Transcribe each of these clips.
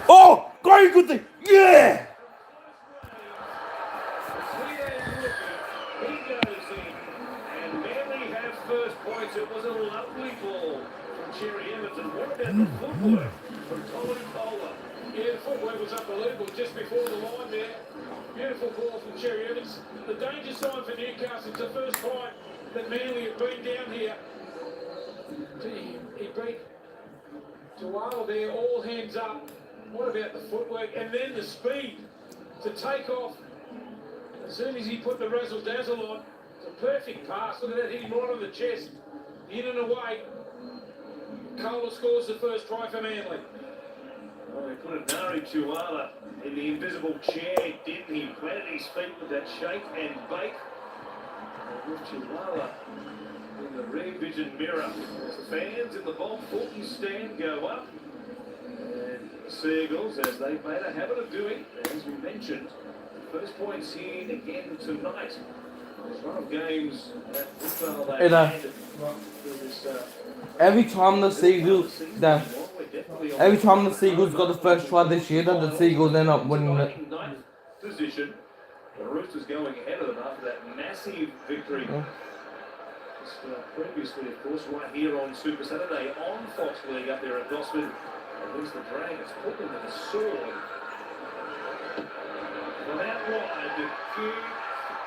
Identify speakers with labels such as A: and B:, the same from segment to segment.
A: Oh, great good thing. Yeah.
B: And Manly have first points. It was a lovely ball from Cherry Evans. And what about the footwork from Colin Kohler? Yeah, the footwork was unbelievable just before the line there. Beautiful ball from Cherry Evans. The danger sign for Newcastle. It's the first time that Manly have been down here. He beat Tuala there, all hands up. What about the footwork? And then the speed to take off. As soon as he put the razzle dazzle on, it's a perfect pass. Look at that, hitting right on the chest. In and away. Kohler scores the first try for Manly. Well, he put a Nari Tuala in the invisible chair, didn't he? Planted his feet with that shake and bake. And with Tuala in the rear vision mirror. As the fans in the Bob Fulton stand go up. And the Seagulls, as they've made a habit of doing, as we mentioned, first points here again tonight. There's a lot of games at Brookvale they had for this,
A: Every time the Seagulls, got the first try this year, then the Seagulls end up winning it.
B: Ninth position. The Roosters going ahead of them after that massive victory. Just, previously, of course, right here on Super Saturday on Fox League up there at Gosford. At least the Dragons put them with a sword. From out wide, the kick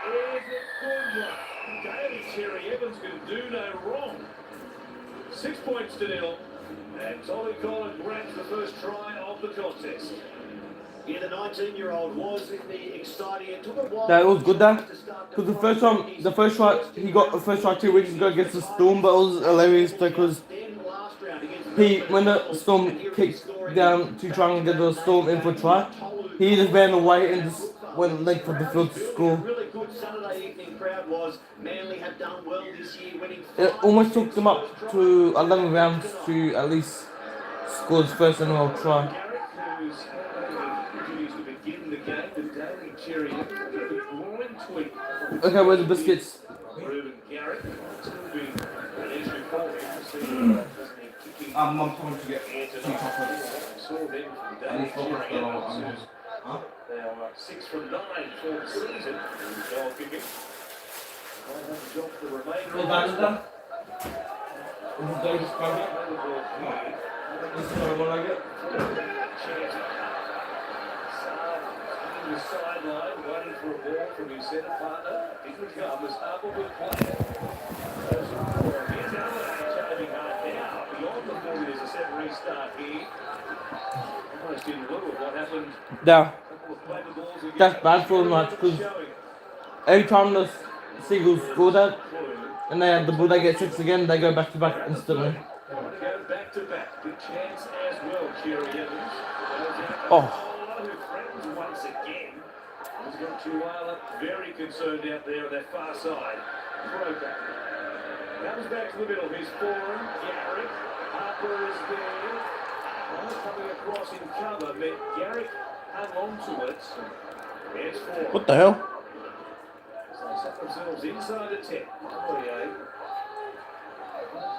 B: is a good one. Daly Cherry Evans can do no wrong. 6 points to nil. And Tommy Collins grabs the first try of the contest. Yeah, the 19-year-old was in the exciting. It took a while.
A: That was good then. Because the first try, he got the first try 2 weeks ago against the Storm, but it was hilarious because when the Storm kicked down to try and get the Storm in for a try, he just ran away and just went late for the field to score.
B: Really good Saturday evening crowd was. Manly have done well this year, winning.
A: It almost took them up to 11 rounds to at least score his first annual try. Okay, where's the biscuits? Mum told me to get 2 chocolates. And he's focused on
B: Now 6 from 9 for the season. Goal kicking. Job for the remainder of
A: Is done? Is the day just coming? This is what I get.
B: The sideline, waiting for a ball from his centre partner. It would come as Harper would play. Here's Allen hard now. Beyond the 40, there's a set restart here. Almost in lieu of what happened.
A: Yeah. That's bad for them, because every time the Seagulls score that, and they have the ball, they get 6 again, they go back to back instantly.
B: Go back to back. Good chance as well, Cherry Evans.
A: Oh.
B: Once again. He's got Tuala very concerned out there on that far side. Croker comes back to the middle. His forearm, Garrick. Harper is there. Coming across in cover, but Garrick hung on to it. It's 4.
A: What the hell?
B: So they set themselves inside the 10. Poirier.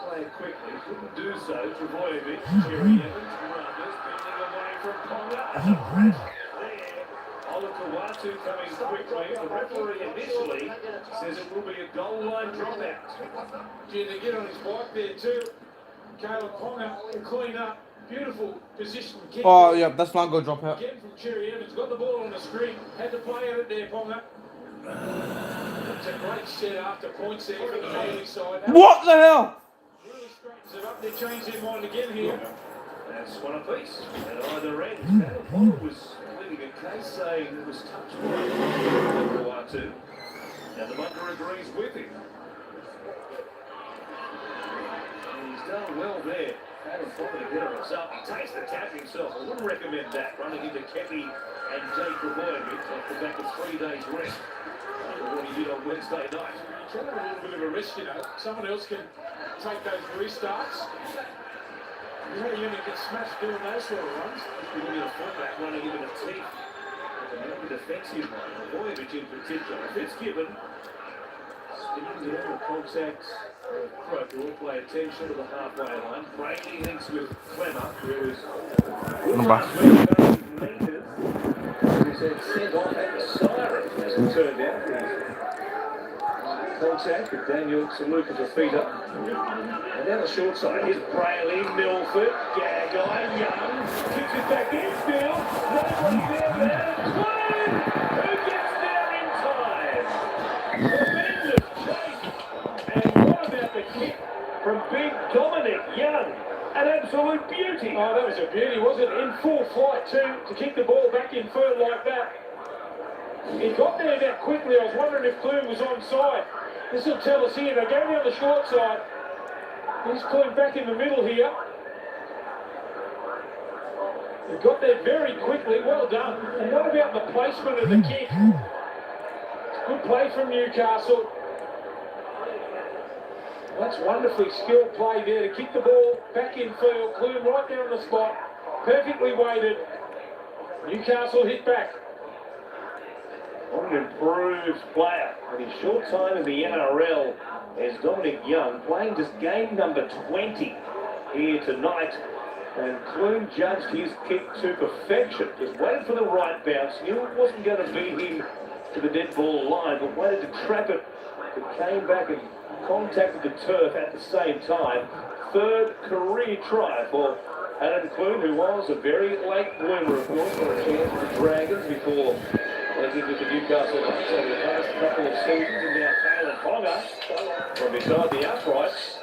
B: Play it quickly. Couldn't do so. Trebojevic, Cherry Evans, Runners, bending away from Ponga. Olakawatu coming quickly. The referee initially says it will be a goal line dropout. Gee, they get on his bike there too. Caleb Ponga to clean up. Beautiful position kick.
A: Oh, yeah, that's not going to drop out.
B: Again from Cherry Evans. Got the ball on the screen. Had to play at it there, Ponga. It's a great set after points there from the Bailey side.
A: What the hell?
B: Really straightens it up. They change their mind again here. That's one apiece. At either end. Caleb Ponga was pleading a case saying it was touched by two. Now the bunker agrees with him. And he's done well there. Adam Ponga to get on himself. He takes the tap himself. I wouldn't recommend that. Running into Kepi and Jake Trebojevic off the back of 3 days rest. After what he did on Wednesday night. Trying to have a little bit of a rest, you know. Someone else can take those restarts. You know, you're going to get smashed doing those sort of runs. You look at a fullback running into the teeth. And the defensive one, Trebojevic in particular. Fitzgibbon The contact. Croker play attention to the halfway line. Brady links with Clemmer, who is meters. He's sent off at the siren, as it turned out. Contact with Daniel Saluka to feet up. And down the short side, here's Brayley, Milford, Gagai, Young, kicks it back in, still, nobody there, Clyde, who gets there in time. Tremendous chase. And what about the kick from big Dominic Young? An absolute beauty. Oh, that was a beauty, wasn't it? In full flight too, to kick the ball back in field like that. He got there that quickly. I was wondering if Clune was onside. This will tell us here. They go down the short side. He's Clune back in the middle here. He got there very quickly. Well done. And what about the placement of the kick? Good play from Newcastle. That's wonderfully skilled play there to kick the ball back in field. Clune right there on the spot. Perfectly weighted. Newcastle hit back. What an improved player. In his short time in the NRL as Dominic Young, playing just game number 20 here tonight. And Clune judged his kick to perfection. Just waited for the right bounce. Knew it wasn't going to beat him to the dead ball line, but waited to trap it. It came back and contacted the turf at the same time. Third career try for Adam Clune, who was a very late bloomer, of course, for a chance for the Dragons before linking with the Newcastle Knights over the past couple of seasons. And now Kalen Ponga from beside the uprights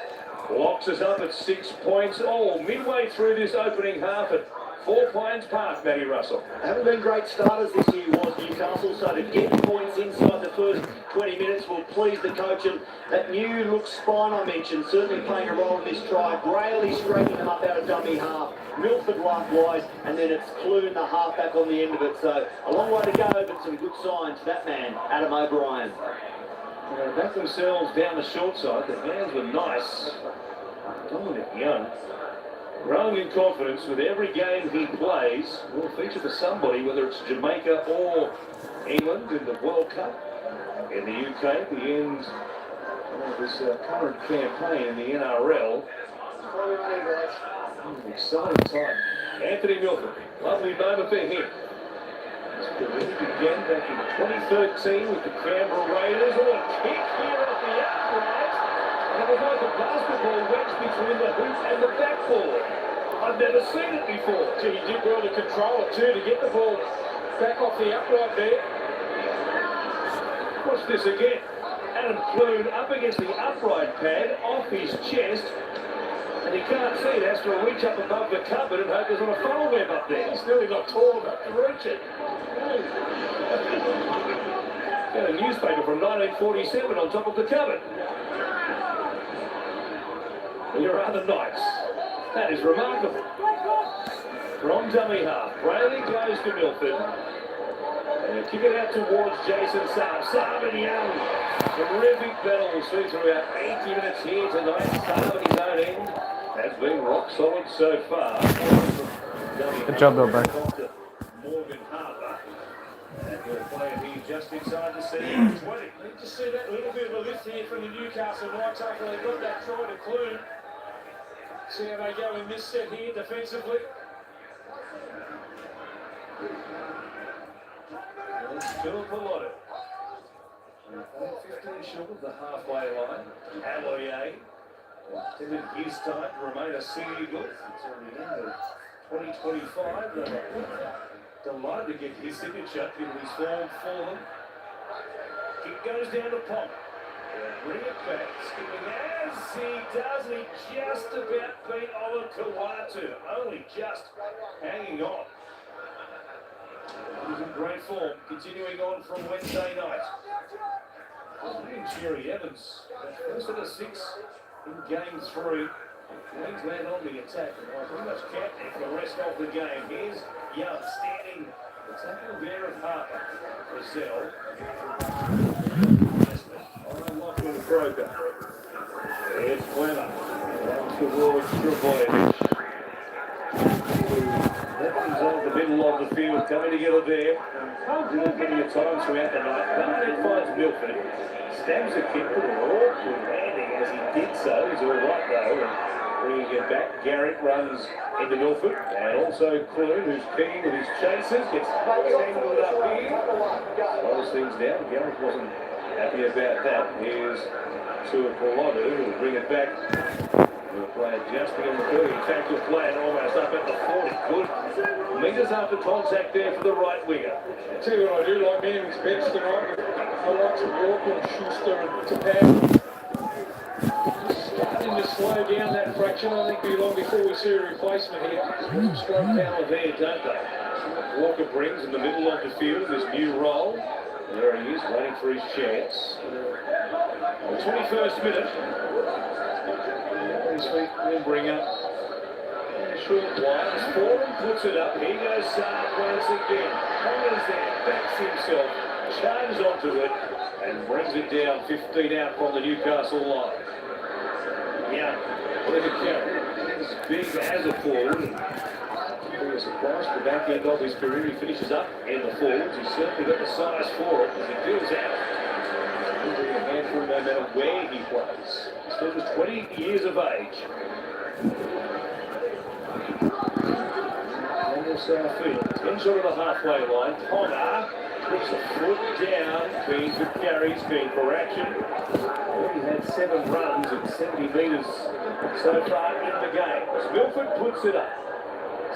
B: locks us up at 6 points. Oh, midway through this opening half at 4 Pines Park, Matty Russell.
C: Haven't been great starters this year, was Newcastle, so to get points inside the first 20 minutes will please the coach. And that new look spine I mentioned certainly playing a role in this try. Brayley straightening them up out of dummy half. Milford likewise, and then it's Clune, the halfback on the end of it. So a long way to go, but some good signs for that man, Adam O'Brien.
B: They back themselves down the short side. The hands were nice. Dominic Young, growing in confidence with every game he plays, will feature for somebody, whether it's Jamaica or England in the World Cup. In the UK, at the end of this current campaign in the NRL. Exciting time. Anthony Milford, lovely moment for him. He began back in 2013 with the Canberra Raiders. Oh, a kick here off the upright. And it was like a basketball wedged between the hoop and the backboard. I've never seen it before. Gee, he did well to control it too, to get the ball back off the upright there. Watch this again. Adam Clune up against the upright pad, off his chest. And he can't see it, has to reach up above the cupboard and hope there's not a funnel web up there. He's nearly not tall enough to reach it. Got a newspaper from 1947 on top of the cupboard. Your other Knights. That is remarkable. From dummy half, Brayley goes to Milford. And kick it out towards Jason Saab. Saab and Young. Terrific battle we'll see throughout 80 minutes here tonight. Saab at his own end has been rock solid so far.
A: Good job, though, Beck.
B: Morgan Harper. And he'll play it here just inside the center. 20. Need to see that little bit of a lift here from the Newcastle Knights after they got that try to Clune. See how they go in this set here defensively. And still Piloto. 15 short of the halfway line. Alloye. Intended his time to remain a Sea Eagle until the end of 2025. Delighted to get his signature in his form for them. Kick goes down to Pop. Bring it back, skipping as he does, and he just about beat Ola Kawatu. Only just hanging on. He's in great form, continuing on from Wednesday night. Jerry Evans, first of the 6 in game 3. Queensland on the attack, and pretty much captain for the rest of the game. Here's Young standing, the tackle there of Harper. Brazil. Lachlan Croker. It's Clemmer. Down towards Trebojevic. That one's on the middle of the field.
D: Seagull coming together there. Didn't plenty of time throughout the night. Barnett finds Milford. Stabs the kick with an awkward landing as he did so. He's all right though. And bringing it back, Garrick runs into Milford. And also Clune, who's keen with his chasers, gets tangled up here. Slows things down. Garrick wasn't happy about that. Here's Tuapolotu, who'll bring it back. We'll play just beyond the 30. Tackle play and almost up at the 40. Good meters after contact there for the right winger.
B: I tell you what I do like Manning's bench tonight. I like to Walker and Schuster and Tapau. Just starting to slow down that fraction. I think it'll be long before we see a replacement here.
D: Strong power there, don't they? Walker brings in the middle of the field in this new role. There he is, waiting for his chance. The 21st minute. His feet will bring up. Short wide, as Foran puts it up. Here goes Saab once again. Connors there, backs himself, charges onto it, and brings it down 15 out from the Newcastle line. Yeah, look at Garrett. He's big as a forward. Be a surprise for the back end of his career. He finishes up in the forwards. He's certainly got the size for it as he deals out. He'll be a handful no matter where he plays. Still just 20 years of age. Southfield, 10 short of the halfway line. Connor puts a foot down. Keen for carries, keen for action. Already had 7 runs at 70 metres so far in the game. As Milford puts it up.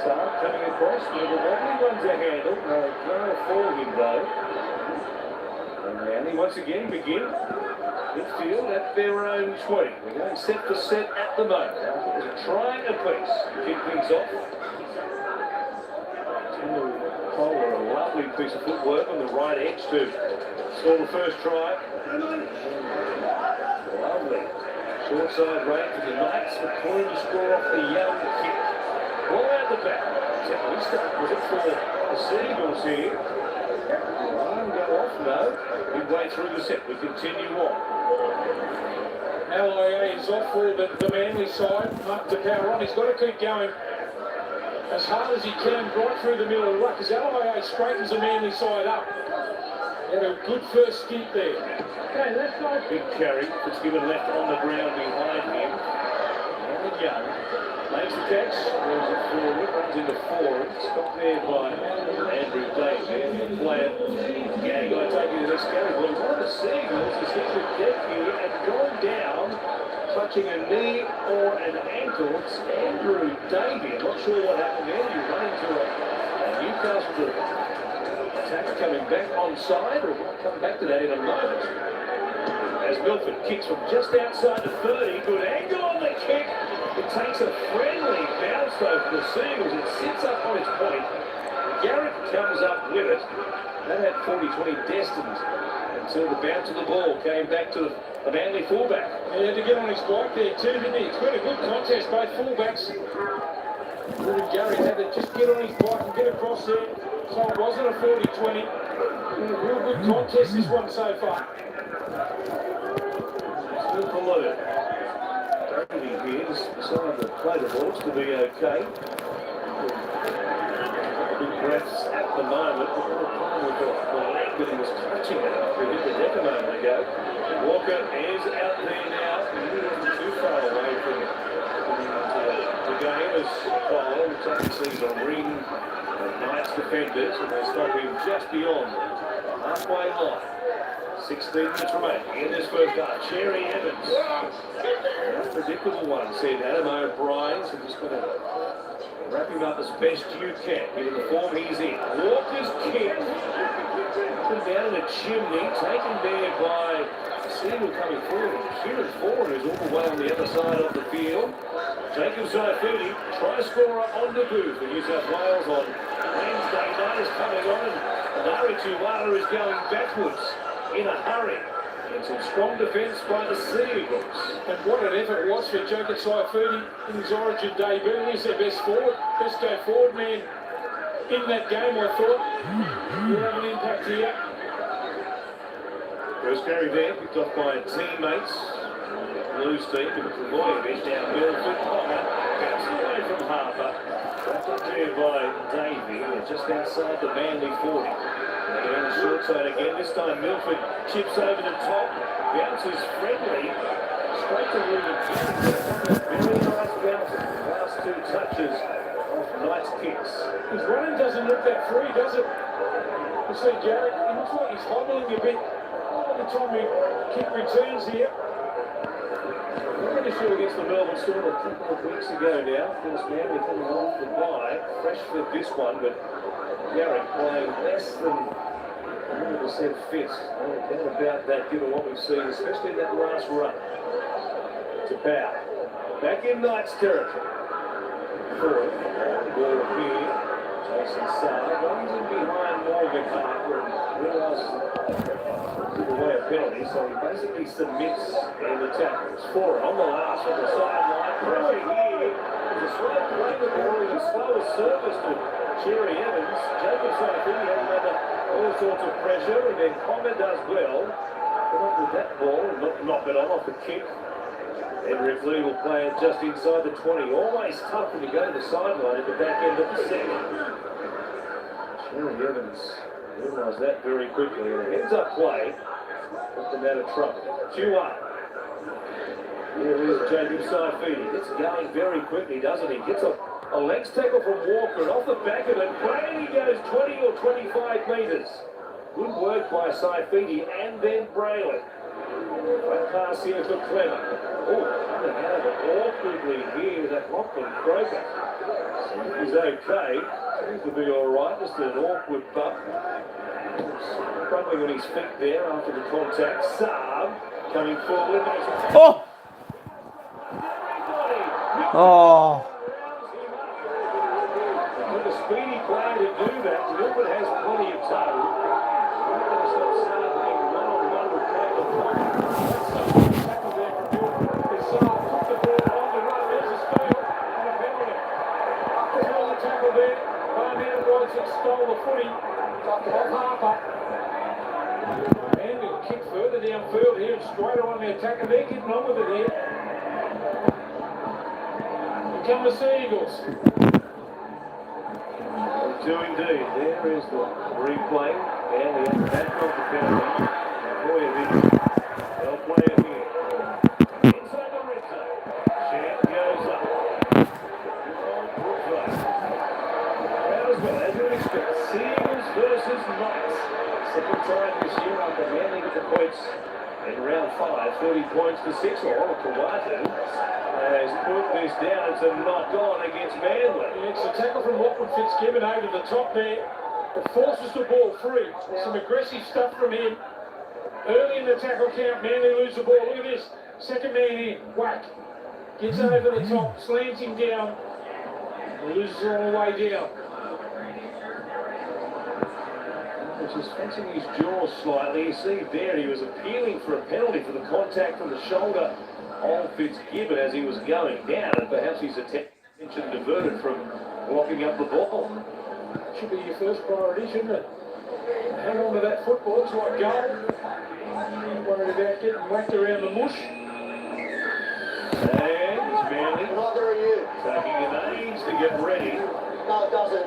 D: Saab coming across. Milford only runs a handle. No, can't afford him though. And Manly once again begin midfield at their own 20. We're going set for set at the moment. There's a try apiece. Kick things off. Kohler, a lovely piece of footwork on the right edge to score the first try. Lovely. Short side rate for the Knights. McCoy to score off the young kick. Ball out the back. Was it for the Seagulls here? Line go off, no. Midway through the set, we continue on.
B: LIA is off for the Manly side. Mark Tapau on. He's got to keep going as hard as he can right through the middle of the ruck as LIA straightens the Manly side up. Had a good first skip there.
D: Okay, left side. Big carry. Fitzgibbon left on the ground behind him. And Young makes the catch. Goes it forward. Runs into 4. Stopped there by Andrew Davis. And play it. Gang, I take you to this carry. Well, one of the Seagulls is hit the deck here and gone down, touching a knee or an ankle. It's Andrew Davey. I'm not sure what happened there. You run into a Newcastle attacker coming back onside, or we'll come back to that in a moment. As Milford kicks from just outside the 30, good angle on the kick. It takes a friendly bounce though for the Seagulls. It sits up on its point. Garrett comes up with it. That had 40-20 destined until the bounce of the ball came back to the Manly fullback.
B: He had to get on his bike there too, didn't he? It's been a good contest, both fullbacks. Ruben Garry had to just get on his bike and get across there. So it wasn't a 40-20. Real good contest, this one so far.
D: Still below it. Davey here just decided to play the ball to be okay. Big breaths at the moment. But the problem with the leg that he was touching it after he hit the deck a moment ago. Walker is out there now. He wasn't too far away from the game as Cole sees a ring of Knights defenders, and they stop him just beyond the halfway line. 16 minutes remaining in this first half. Cherry Evans. An unpredictable one, said Adam O'Brien. So just going to wrap him up as best you can, given the form he's in. Walker's kick. Put down in a chimney, taken there by Seagull coming forward. Kieran Ford, who's all the way on the other side of the field. Jacob Saifuni, try scorer on debut for New South Wales on Wednesday night, is coming on, and Nari Tuwala is going backwards in a hurry. And some strong defence by the Seagulls.
B: And what an effort it was for Jacob Saifuni in his origin debut. He's their best forward, best go forward man in that game, I thought. He'll have an impact here.
D: First carry there, picked off by teammates. Blues team, with the lawyer bench down Milford. Bouncing away from Harper. Wrapped up there by Davey, just outside the Manly 40. Down the short side again, this time Milford chips over the top, bounces friendly, straight to Ruben. Very nice bounce, last two touches of Knight's kicks.
B: His running doesn't look that free, does it? You see Garrett, he looks like he's hobbling a bit by the time he kick returns here.
D: I'm pretty sure against the Melbourne Storm a couple of weeks ago now. Of course, Manly coming off the bye, fresh for this one, but Garrett playing less than 100% fit. No doubt about that, given what we've seen, especially in that last run. To Powell. Back in Knight's territory. Forward. Ball here. Jason Sarr runs in behind Morgan Harper and realises away a penalty, so he basically submits in the tackles. Forward on the last on the sideline. Pressure here. There's a slow play the ball. He slower service to Cherry Evans. Jacob Saifidi has under all sorts of pressure, and then Comer does well. But not with that ball, not knock it on off the kick. Henrik Lee will play it just inside the 20. Always tough when you go to the sideline at the back end of the second. Cherry Evans realised that very quickly, and a heads-up play puts them out of trouble. 2-1. Here is Jacob Saifidi. Gets going very quickly, doesn't he? Gets a legs tackle from Walker, and off the back of it, Brady goes 20 or 25 metres. Good work by Saifidi, and then Braylon. Right pass here for Clemmer. Oh, coming out of it awkwardly here with that Lachlan Croker. So he's okay. Seems to be alright, just an awkward bump. Crumbling on his feet there after the contact. Saab coming forward.
A: Oh! Oh!
D: With a speedy player to do that, Milford has plenty of toe. Saab being one-on-one with Caleb Clark. Tackle there from Milford. As Saab took the ball on the run, there's a steal and a penalty. There's another tackle there. Barnett Watson stole the footy off Harper. And he'll kick further downfield here and straight on the attacker. They're getting on with it here. Here come the Sea Eagles. Do indeed. There is the replay. And the back of the penalty. Boyovich. They'll play it here. Inside the red zone. Champ goes up. As well, as you would expect, Seagulls versus Knights. Second time this year after Manly with the points in round 5, 30 points to 6. Or Kawatu has put this down. It's a knock on against Manly.
B: It's a tackle from Lachlan Fitzgibbon over the top there. It forces the ball free. Some aggressive stuff from him. Early in the tackle count, Manly lose the ball. Look at this. Second man in. Whack. Gets over the top, slams him down. Loses all the way down.
D: Just fencing his jaw slightly. You see there he was appealing for a penalty for the contact from the shoulder of Fitzgibbon as he was going down, and perhaps his attention diverted from blocking up the ball.
B: Should be your first priority, shouldn't it? Hang on to that football, it's like goal. Not worried about getting whacked around the mush.
D: And Manly
C: Another you.
D: taking an age to get ready.
C: No, it doesn't.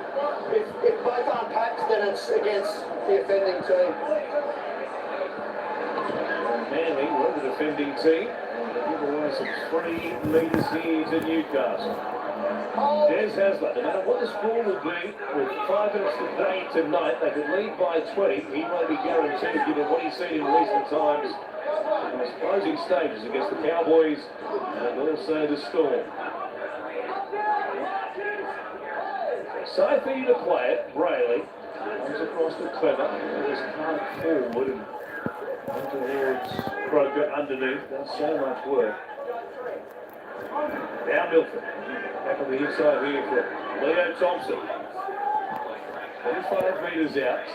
C: If both aren't packed, then it's against the offending team.
D: Manly were the defending team. They give away some 3 metres here to Newcastle. Des Hasler, no matter what the score will be, with 5 minutes to play tonight, they could lead by 20. He may be guaranteed, given what he's seen in recent times in those closing stages against the Cowboys and also the Storm. Saifidi to play it, Brayley comes across to Clemmer, just can't forward and on towards Croker underneath, does so much work. Now Milford, back on the inside here for Leo Thompson. 25 metres out.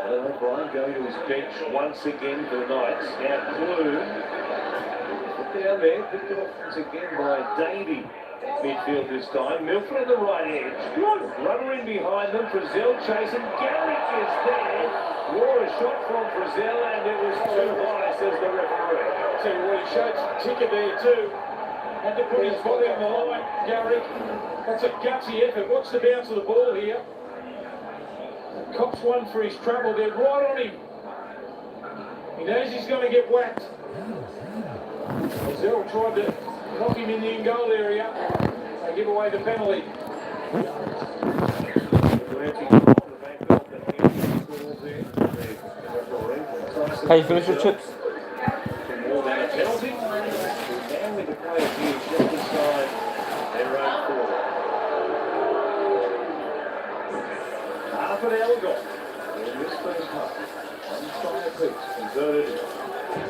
D: O'Brien going to his bench once again for the Knights. Now Clue, put down there, picked it off once again by Davey. Midfield this time. Milford on the right edge. Runner in behind them. Frizzell chasing. Garrick is there. Wore a shot from Frizzell and it was too high, says the referee.
B: Tell you what, he showed some ticker there too. Had to put his body on the line, Gary. That's a gutsy effort. Watch the bounce of the ball here. Cops one for his trouble. They're right on him. He knows he's going to get whacked. Zell tried to knock him in the in-goal area. They give away the penalty.
A: How you finish your chips?
D: More than a penalty. Down with the players here just inside their own 40. Half an hour gone in this first half. One try apiece converted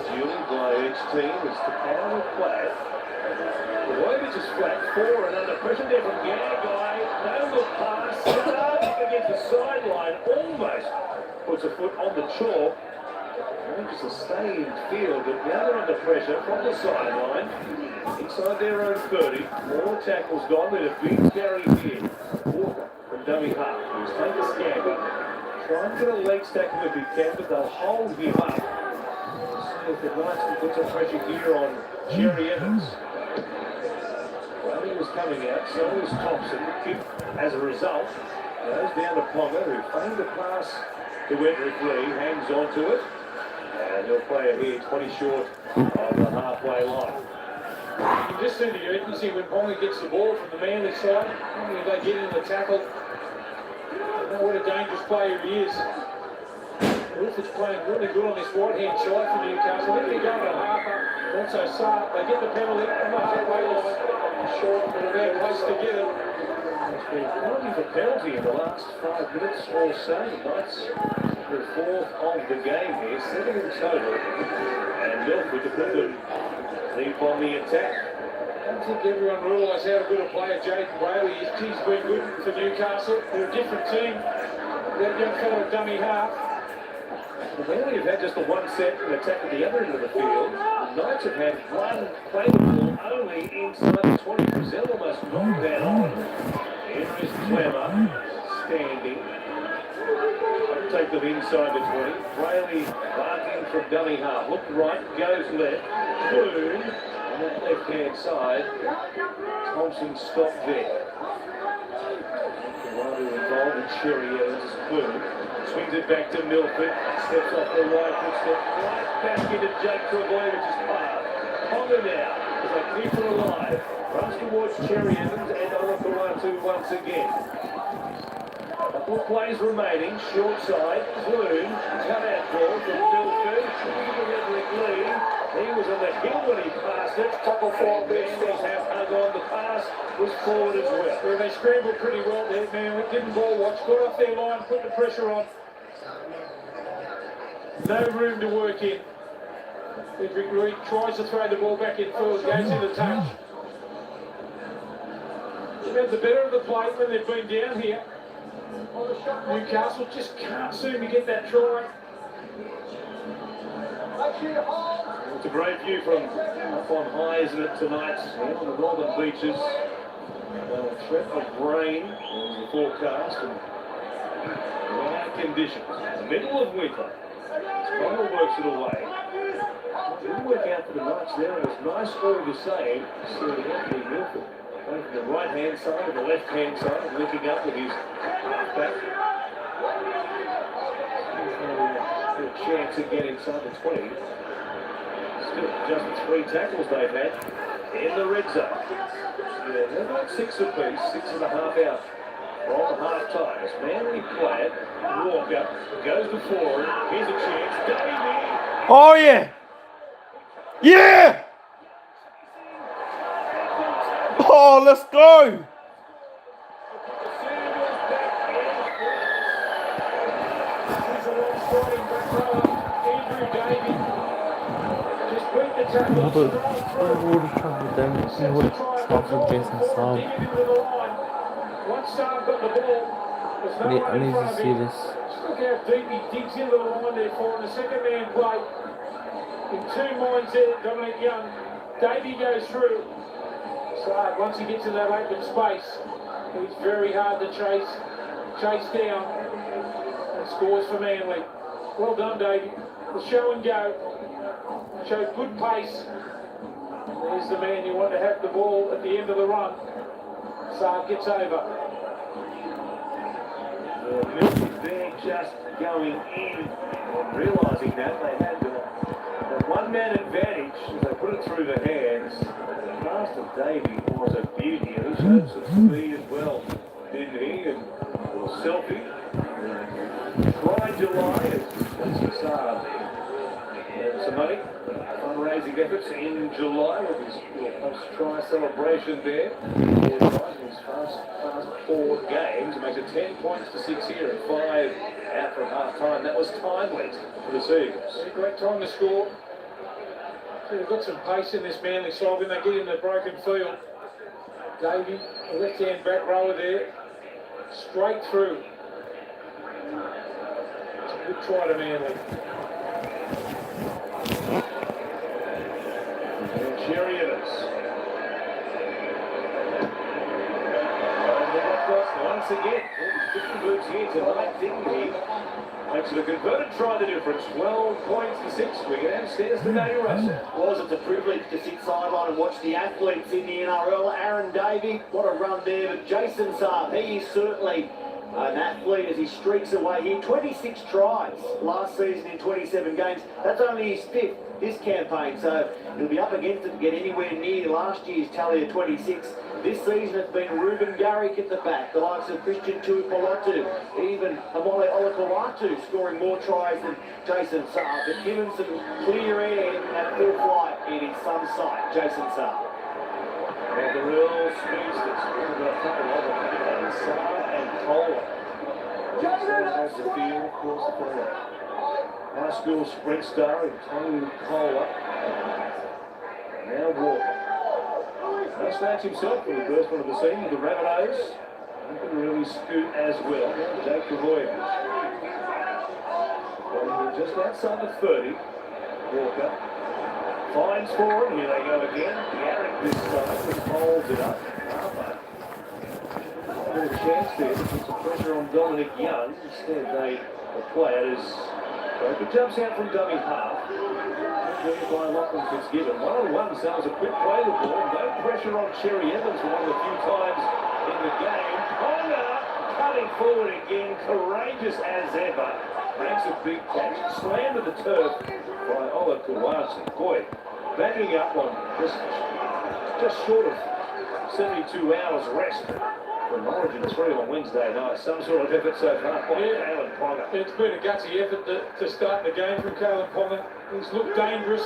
D: duly by each team as the power of play. The Rovers is flat, 4 and under pressure there from Gagai. No look pass, up against the sideline, almost puts a foot on the chalk. Just a stained field, but now they're under pressure from the sideline, inside their own 30. More tackles gone, but it beats Gary here. Walker from dummy half, who's taken a scamper. Try and get a leg stack him if he can, but they'll hold him up. See if the Knights can put some pressure here on Cherry Evans. Well, he was coming out, so was Thompson. Kick, as a result, goes down to Ponga, who feigned a pass to Edric Lee, hangs on to it. And he'll play it here 20 short of the halfway line.
B: You can just see the urgency when Ponga gets the ball from the Manly side. When they get in the tackle. You know what a dangerous player he is. Wilford's playing really good on this right-hand side for Newcastle. If they go to Harper, also Saab, they get the penalty on the halfway line. Short, but a bad place to get it.
D: It's been penalty for penalty in the last 5 minutes or so. The Knights, the 4th of the game here, 7 in total. And Milford to put them deep on the attack.
B: I don't think everyone realises how good a player Jaden Brayley is. He's been good for Newcastle. They're a different team. That young fellow at dummy half.
D: The Manly have had just the one set and attack at the other end of the field. The Knights have had one play the ball only inside the 20. Brazil almost knocked that on. Here is Clemmer standing. Take them inside the 20. Brayley barking from dummy half. Look right, goes left. Boom. On that left-hand side. Thompson stopped there. The one who involved in Cherry Evans is Boom. Swings it back to Milford. Steps off the right footstep. Right back into Jake Trebojevich's path. Ponga now, as they keep her alive. Runs towards Cherry Evans and on for 1-2 once again. Couple of plays remaining, short side, Bloom, cut out ball from Milford, Edric Lee. He was on the hill when he passed it. Couple 4 big steps have hung on. The pass was forward as well.
B: Well, they scrambled pretty well there, man. We didn't ball watch. Got off their line, put the pressure on. No room to work in. Edric Lee tries to throw the ball back in field, goes in the touch. They've had the better of the play when they've been down here. Newcastle just can't seem to get that try.
D: It's a great view from up on high, isn't it, tonight? Here on the northern beaches. Threat of rain in the forecast and dry conditions. In the middle of winter. Stronger works it away. Didn't work out for the Knights there. It was nice all the same. So Anthony Milford playing from the right-hand side and the left-hand side, linking up with his halfback. A chance again inside the 20. Still just 3 tackles they've had in the red zone. Yeah, they're about 6 apiece, 6.5 out from half-time. As Manly play it, Walker goes before him. Here's a chance. Davey!
A: Oh yeah! Yeah! Oh, let's go!
B: Just beat the tackle.
A: I would have tried with them. I would have tried with Jason Saab.
B: Once Saab got the ball, there's no
A: I
B: one in
A: need
B: front
A: to
B: of
A: see
B: him.
A: this.
B: Just look how deep he digs into the line there for him. The second man play. In 2 minds there, Dominic Young. Davey goes through. Saab, once he gets in that open space, he's very hard to chase down, and scores for Manly. Well done, Davey. The show and go. Showed good pace. He's the man you want to have the ball at the end of the run. Saab gets over.
D: Milton's there just going in and realising that they had the one-man advantage as they put it through the hands. The pass to Davey was a beauty, and he showed some speed as well, didn't he? And a little selfie. Try July as Saab some money. Fundraising efforts in July with his post-try celebration there. His first 4 games. It makes it 10 points to 6 here and 5 out from half-time. That was timely for the Seagulls.
B: A great time to score. They've got some pace in this Manly side when they get in the broken field. Davey, the left-hand back rower there, straight through. It's a good try to Manly.
D: Cherry Evans. Once again, different boots here tonight, didn't he? Makes it a converted try the difference. 12 points to 6. We get downstairs to Danny Russell.
C: Was it a privilege to sit sideline and watch the athletes in the NRL? Aaron Davey, what a run there. But Jason Saab, he is certainly an athlete as he streaks away here. 26 tries last season in 27 games. That's only his 5th this campaign, so he'll be up against it to get anywhere near last year's tally of 26. This season it's been Ruben Garrick at the back, the likes of Christian Tuipulotu, even Amole Olakau'atu scoring more tries than Jason Saab. But given some clear air at full flight, it is some sight, Jason Saab.
D: And the real speedsters. Saab and Kohler. Has the field across the corner. High school sprint star in Tony Kohler. Now Walker. No snatch himself for the first one of the season with the Rabbitohs. He can really scoot as well. Jake Travojevic. Just outside the 30. Walker. Finds for him. Here they go again. Garrick this time just holds it up. A chance there to put some pressure on Dominic Young. Instead they play it as Roper jumps out from dummy half. By Lachlan Fitzgibbon. 1-on-1, so it was a quick play the ball. No pressure on Cherry Evans for one of the few times in the game. Ponga cutting forward again, courageous as ever. Makes a big catch, slammed to the turf by Olakau'atu. Boy, backing up on just short of 72 hours rest from Origin 3 on Wednesday night. Some sort of effort so far by Kalyn Ponga.
B: It's been a gutsy effort to start the game from Kalyn Ponga. He's looked dangerous.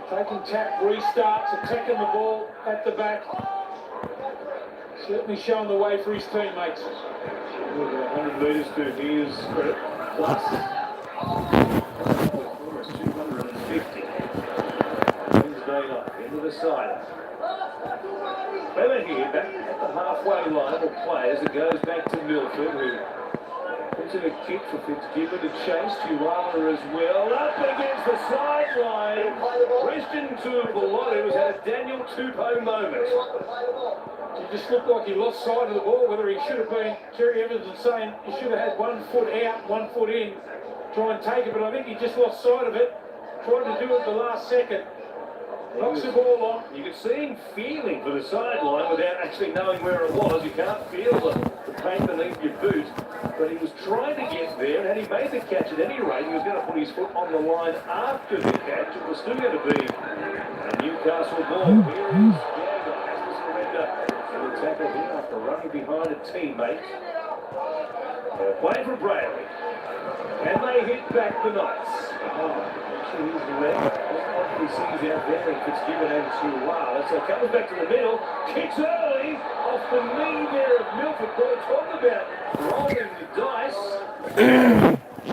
B: Taking tap, restarts, attacking the ball at the back. Certainly showing the way for his teammates.
D: 100 metres to his credit. Plus, almost 250. Wednesday night, into the side. Weber here, back at the halfway line will play as it goes back to Milford, who puts in a kick for Fitzgibbon to chase. Tuala as well. Up against the sideline. Christian Tuipulotu has had a Daniel Tupou moment.
B: He just looked like he lost sight of the ball, whether he should have been, Cherry Evans is saying he should have had 1 foot out, 1 foot in, try and take it, but I think he just lost sight of it, tried to do it at the last second. Knocks the ball on.
D: You could see him feeling for the sideline without actually knowing where it was. You can't feel the pain beneath your boot. But he was trying to get there, and had he made the catch at any rate, he was going to put his foot on the line after the catch. It was still going to be a Newcastle ball. Here is Gagnon, has to surrender to the tackle here after running behind a teammate. They're playing for Brayley. Can they hit back the Knights? Actually, he's left. He sees out there and Fitzgibbon and Tuala. So comes back to the middle, kicks early off the knee there of Milford. Boy, talk about rolling the dice.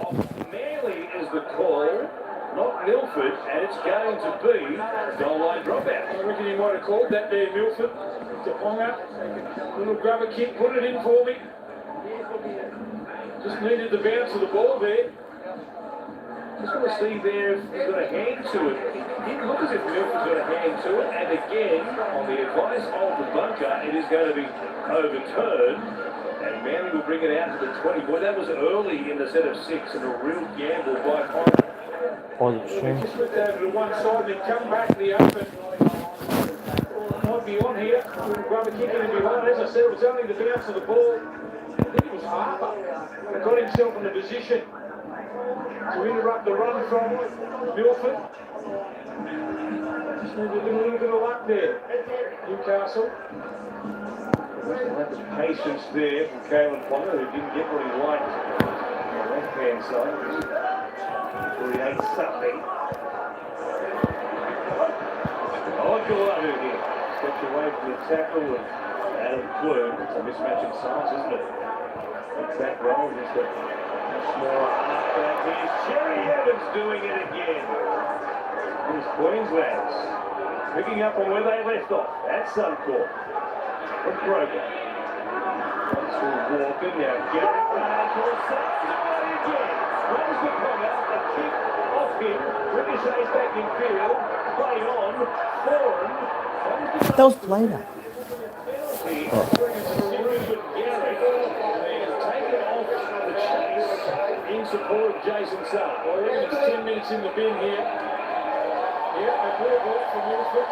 D: Off Manly is the call, not Milford, and it's going to be a goal line dropout.
B: I reckon he might have called that there, Milford. To Ponga, little grubber kick, put it in for me. Just needed the bounce of the ball there.
D: Just want to see there if he's got a hand to it. It didn't look as if Milford's got a hand to it. And again, on the advice of the bunker, it is going to be overturned. And Manly will bring it out to the 20. Boy, that was early in the set of 6 and a real gamble by Ponga.
B: Just looked over to one side and then come back to the open. might be on here. Grab a kick in and be right. As I said, it was only the bounce of the ball. I think it was Harper that got himself in the position to interrupt the run from Milford. Just needed a little bit of luck there, Newcastle. Lack of patience there from Kalen Ponga, who didn't get what he liked on the left-hand side. Creates something. Gallardo here. Steps away from the tackle of Adam Clune. It's a mismatch of size, isn't it? That's that roll, just a much more back. Here's Cherry Evans doing it again. These Queenslanders picking up on where they left off at Suncorp. From Kroger. Once through Walker, now Garrett Barnes again. Runs the Ponga, a kick off him. Ricochets back in field. Play on. Foran.
A: That was played out.
B: In support of Jason Saar. Well, it's 10 minutes in the bin here. Yeah, a clear ball from Milford.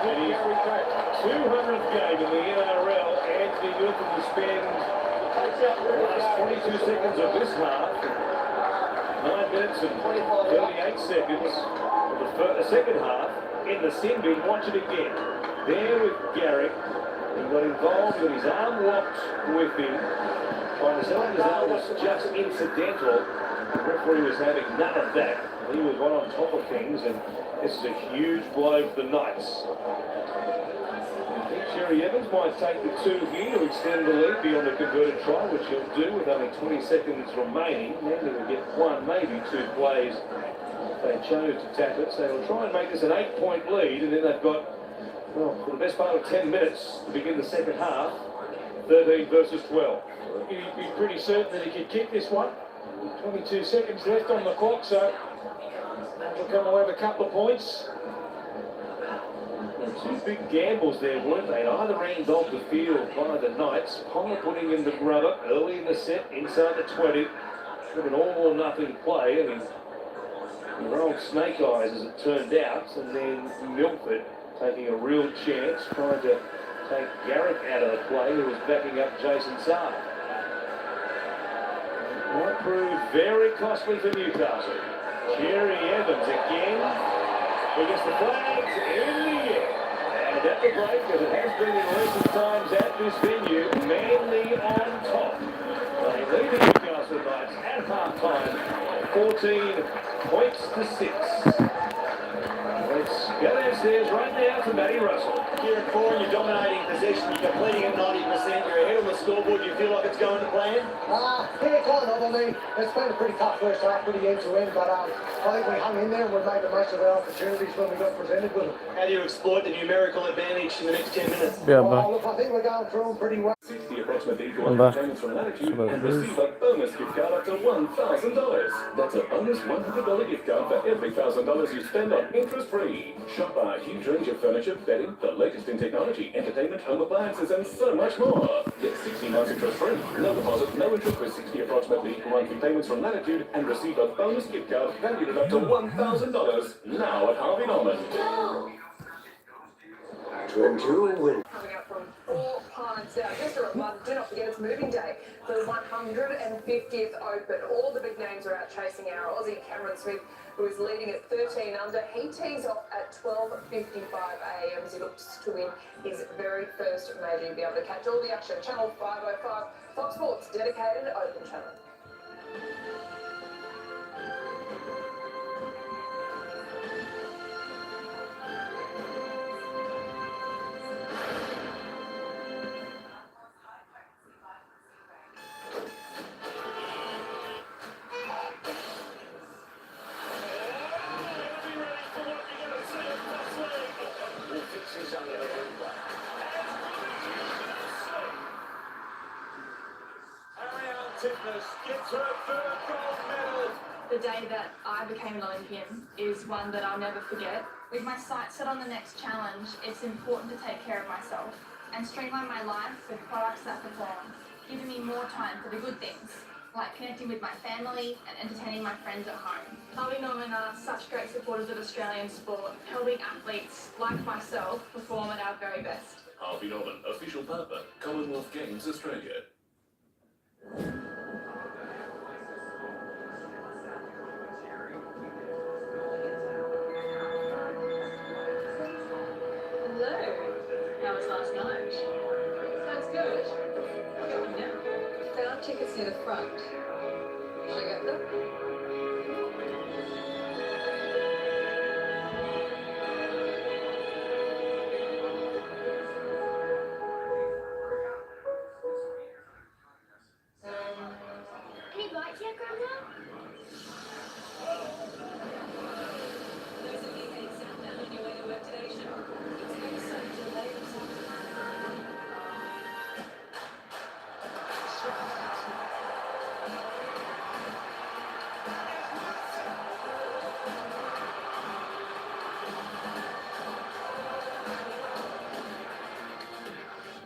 B: And he's 200th game in the NRL. Anthony Milford will spend the last 22 seconds of this half. 9 minutes and 38 seconds of the second half in the sin bin. Watch it again. There with Garrick. He got involved with his arm locked with him. Trying to sell his arm was just incidental. The referee was having none of that. He was one on top of things, and this is a huge blow for the Knights. I think Cherry Evans might take the 2 here to extend the lead beyond the converted try, which he'll do with only 20 seconds remaining. Then they will get 1, maybe 2 plays if they chose to tap it. So they'll try and make this an 8-point lead, and then they've got, well, for the best part of 10 minutes to begin the second half, 13 versus 12. He'd be pretty certain that he could kick this one. 22 seconds left on the clock, so they'll come away with a couple of points. And 2 big gambles there, weren't they? Either end of the field by the Knights. Ponga putting in the grubber early in the set, inside the 20. With an all-or-nothing play. I mean, he rolled snake eyes as it turned out, and then Milford taking a real chance, trying to take Garrick out of the play, who was backing up Jason Saar. Might prove very costly for Newcastle. Cherry Evans again. He gets the flags in the air. And at the break, as it has been in recent times at this venue, Manly on top. They lead the Newcastle Knights at half-time, 14 points to 6. Let's go downstairs right now to Matty Russell.
C: Kieran Foran, you're dominating possession, you're completing at 90%, you're ahead on the scoreboard, do you feel like it's going to plan?
E: Yeah, kind of. I mean, it's been a pretty tough first half, pretty end-to-end, but I think we hung in there and we made the most of our opportunities when we got presented with them.
C: How do you exploit the numerical advantage in the next 10 minutes?
A: Yeah,
E: Well, look, I think we're going through them pretty well.
D: 60 approximately equal
A: Remember.
D: payments from Latitude and receive a bonus gift card up to $1,000. That's a bonus $100 gift card for every $1,000 you spend on interest-free. Shop our huge range of furniture, bedding, the latest in technology, entertainment, home appliances, and so much more. Get 60 months interest-free. No deposit, no interest with 60 approximately equal monthly payments from Latitude and receive a bonus gift card valued at up to $1,000 now at Harvey Norman.
F: Coming up from 4 pints out. Just a reminder, do not forget it's moving day for the 150th Open. All the big names are out chasing our Aussie Cameron Smith, who is leading at 13 under. He tees off at 12:55 a.m. as he looks to win his very first major. You'll be able to catch all the action. Channel 505, Fox Sports, dedicated Open channel.
B: Gets her third gold medal.
G: The day that I became an Olympian is one that I'll never forget. With my sights set on the next challenge, it's important to take care of myself and streamline my life with products that perform, giving me more time for the good things, like connecting with my family and entertaining my friends at home. Harvey Norman are such great supporters of Australian sport, helping athletes like myself perform at our very best.
H: Harvey Norman, official partner, Commonwealth Games Australia.
F: Hello. How was last night? Sounds good. Going now. Found tickets near the front. Should I get them?
G: Any bites yet, Grandma?
F: There's a UK southbound on your way to work today, Sean. It's been so delayed or something.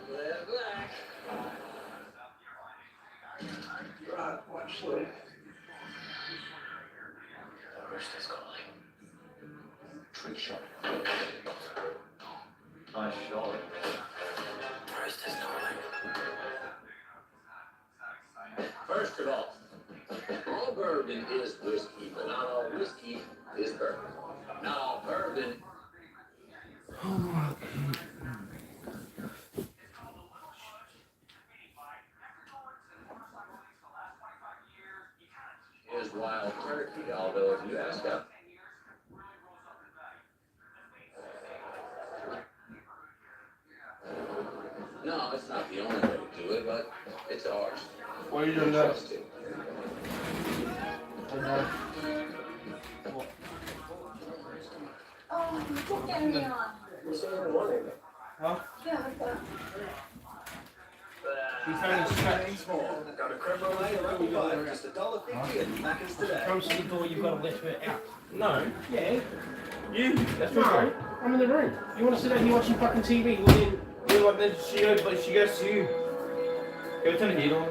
C: They're back. Right, watch Luke.
H: The Roosters calling. Trick shot.
C: Nice shot.
H: Roosters calling.
I: First of all bourbon is whiskey, but not all whiskey is bourbon. Not all bourbon. Is wild turkey, although if you ask up. No, it's not the only way to do it, but it's ours.
A: Why are you doing that?
I: Trust it.
G: Oh, you took me on.
A: Huh?
G: Yeah, I've got
A: You found his track.
C: Got a creme brulee, a level 5, just $1.50 and Macca's today.
J: Comes to the door, you've got to let her out.
A: No.
J: Yeah.
A: You. That's
J: No,
A: right.
J: I'm in the room. You want to sit down here watching fucking TV? Well then,
A: You know what? Then she goes, but she goes to you. Go turn the heat on.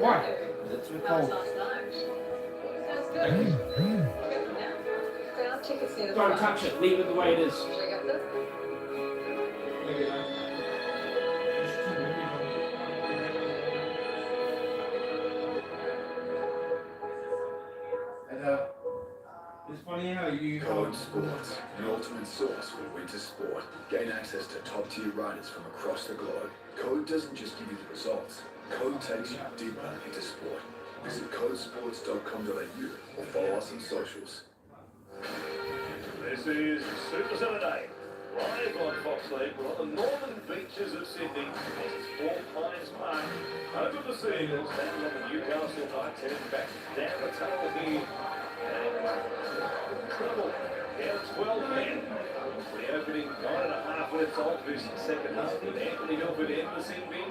J: why?
A: It's too
F: How was
A: cold.
F: last night? Sounds good. Going now. Found tickets near the
J: Don't
F: front.
J: touch it. Leave it the way it is.
F: Should I get them?
A: It's funny how you.
K: Code Sports, an ultimate source for winter sport. Gain access to top-tier riders from across the globe. Code doesn't just give you the results. Code takes you deeper into sport. Visit codesports.com.au or follow us on socials.
D: This is Super Saturday, live on Fox League. We're on the northern beaches of Sydney. This is Four Pines Park. Over the Seagulls, standing on the Newcastle Knights, heading back down the tunnel here. And trouble down 12 men. The opening 9.5 minutes of this second half with Anthony Milford in the sin bin.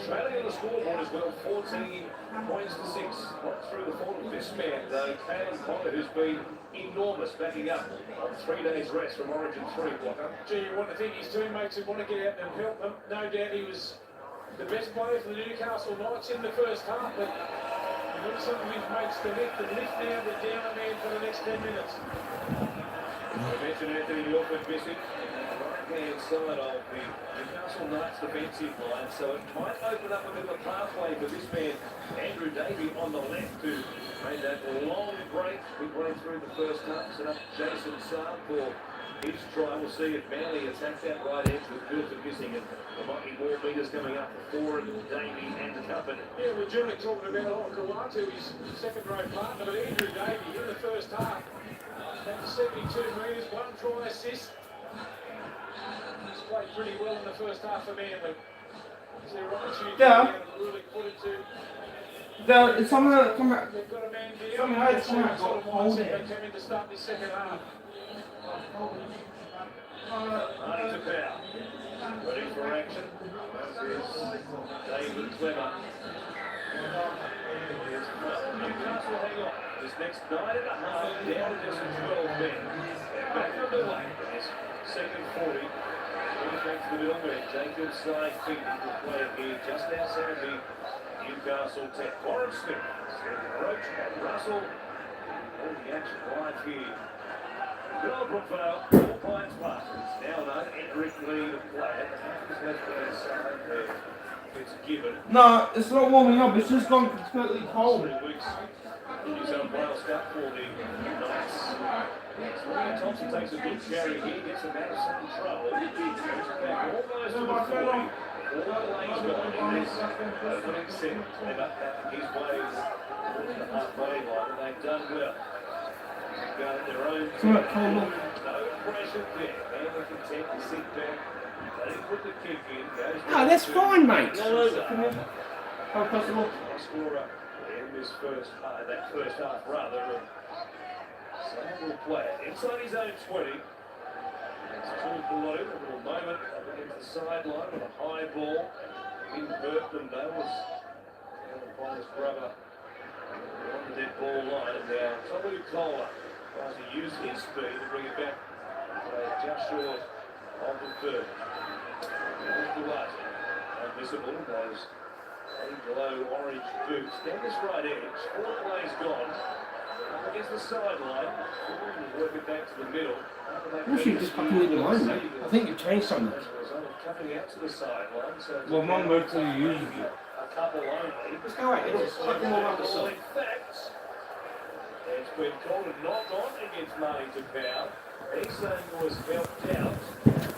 D: Trailing on the scoreboard as well, 14 points to 6. Not through the form of this man, though, Caleb Potter, who's been enormous, backing up on 3 days rest from Origin 3 blocker.
B: Gee, you want to think his teammates would want to get out and help them. No doubt he was the best player for the Newcastle Knights in the first half, but he wants some of his mates to lift now the down a man for the next 10 minutes.
D: I mentioned Anthony Milford missing right-hand side of the Newcastle Knights defensive line, so it might open up a bit of a pathway for this man, Andrew Davey, on the left, who made that long break. We run through the first half, set up Jason Saab for his try. We'll see if Manly attack that right edge with Milford missing, and there might be more meters coming up for Davey and the company.
B: Yeah, we're generally talking about Kawatu, his second-row partner, but Andrew Davey in the first half, that's 72 metres, 1 try assist. He's played pretty well in the first half for Manly. Is there an opportunity
A: Yeah.
B: to really put it to...
A: It's something that come out.
B: They've got a man down.
A: Somehow it's
B: That's the
A: somehow
B: sort of
A: got hold
B: mindset
A: it.
B: they come in to start this second half.
D: Marty to Power. Ready for action. This is David Clemmer. Newcastle hang on. This next 9.5 down to just 12 men. They're back underway in this second 40. back to the middle where Jacobs side feet will play it here just outside the Newcastle 10. Warren Smith, Roach and Russell. All the action live here. Good old Brookvale, 4 Pines Park. It's now known Edric Lee to play it. Just left to their side there. It's given.
A: No, it's not warming up. It's just gone completely cold.
D: 3 weeks. New South Wales Cup for the Knights. Liam Thompson takes a good carry here, gets him out of some trouble. Goes back almost to the 40. 4 lanes gone in this opening set. They've up back his ways towards the halfway line, and they've done well. Got it their own. No pressure there. Manly content to sit back. They put the kick in.
J: No, that's fine, mate.
A: No, come here. How possible?
D: Scorer in this first half, that first half rather. Sam will play it inside his own 20. It's two below, a little moment up against the sideline with a high ball. In Burton, though, was by his brother on the dead ball line. And now Tommy Kohler tries to use his speed to bring it back just short of the 30. There's the right. Unmissable, those glow orange boots. Down this right edge, 4 plays gone. Up against the sideline. Work it back to the middle.
J: You should just fucking leave it alone, mate. I think you've changed something.
D: Coming out to the sideline. So
A: Well, Mum mostly uses it.
D: a couple only.
J: Let's go away. It'll fucking warm up the side.
D: In fact, it's been called a knock on against Marty Tapau. He's saying he was helped out.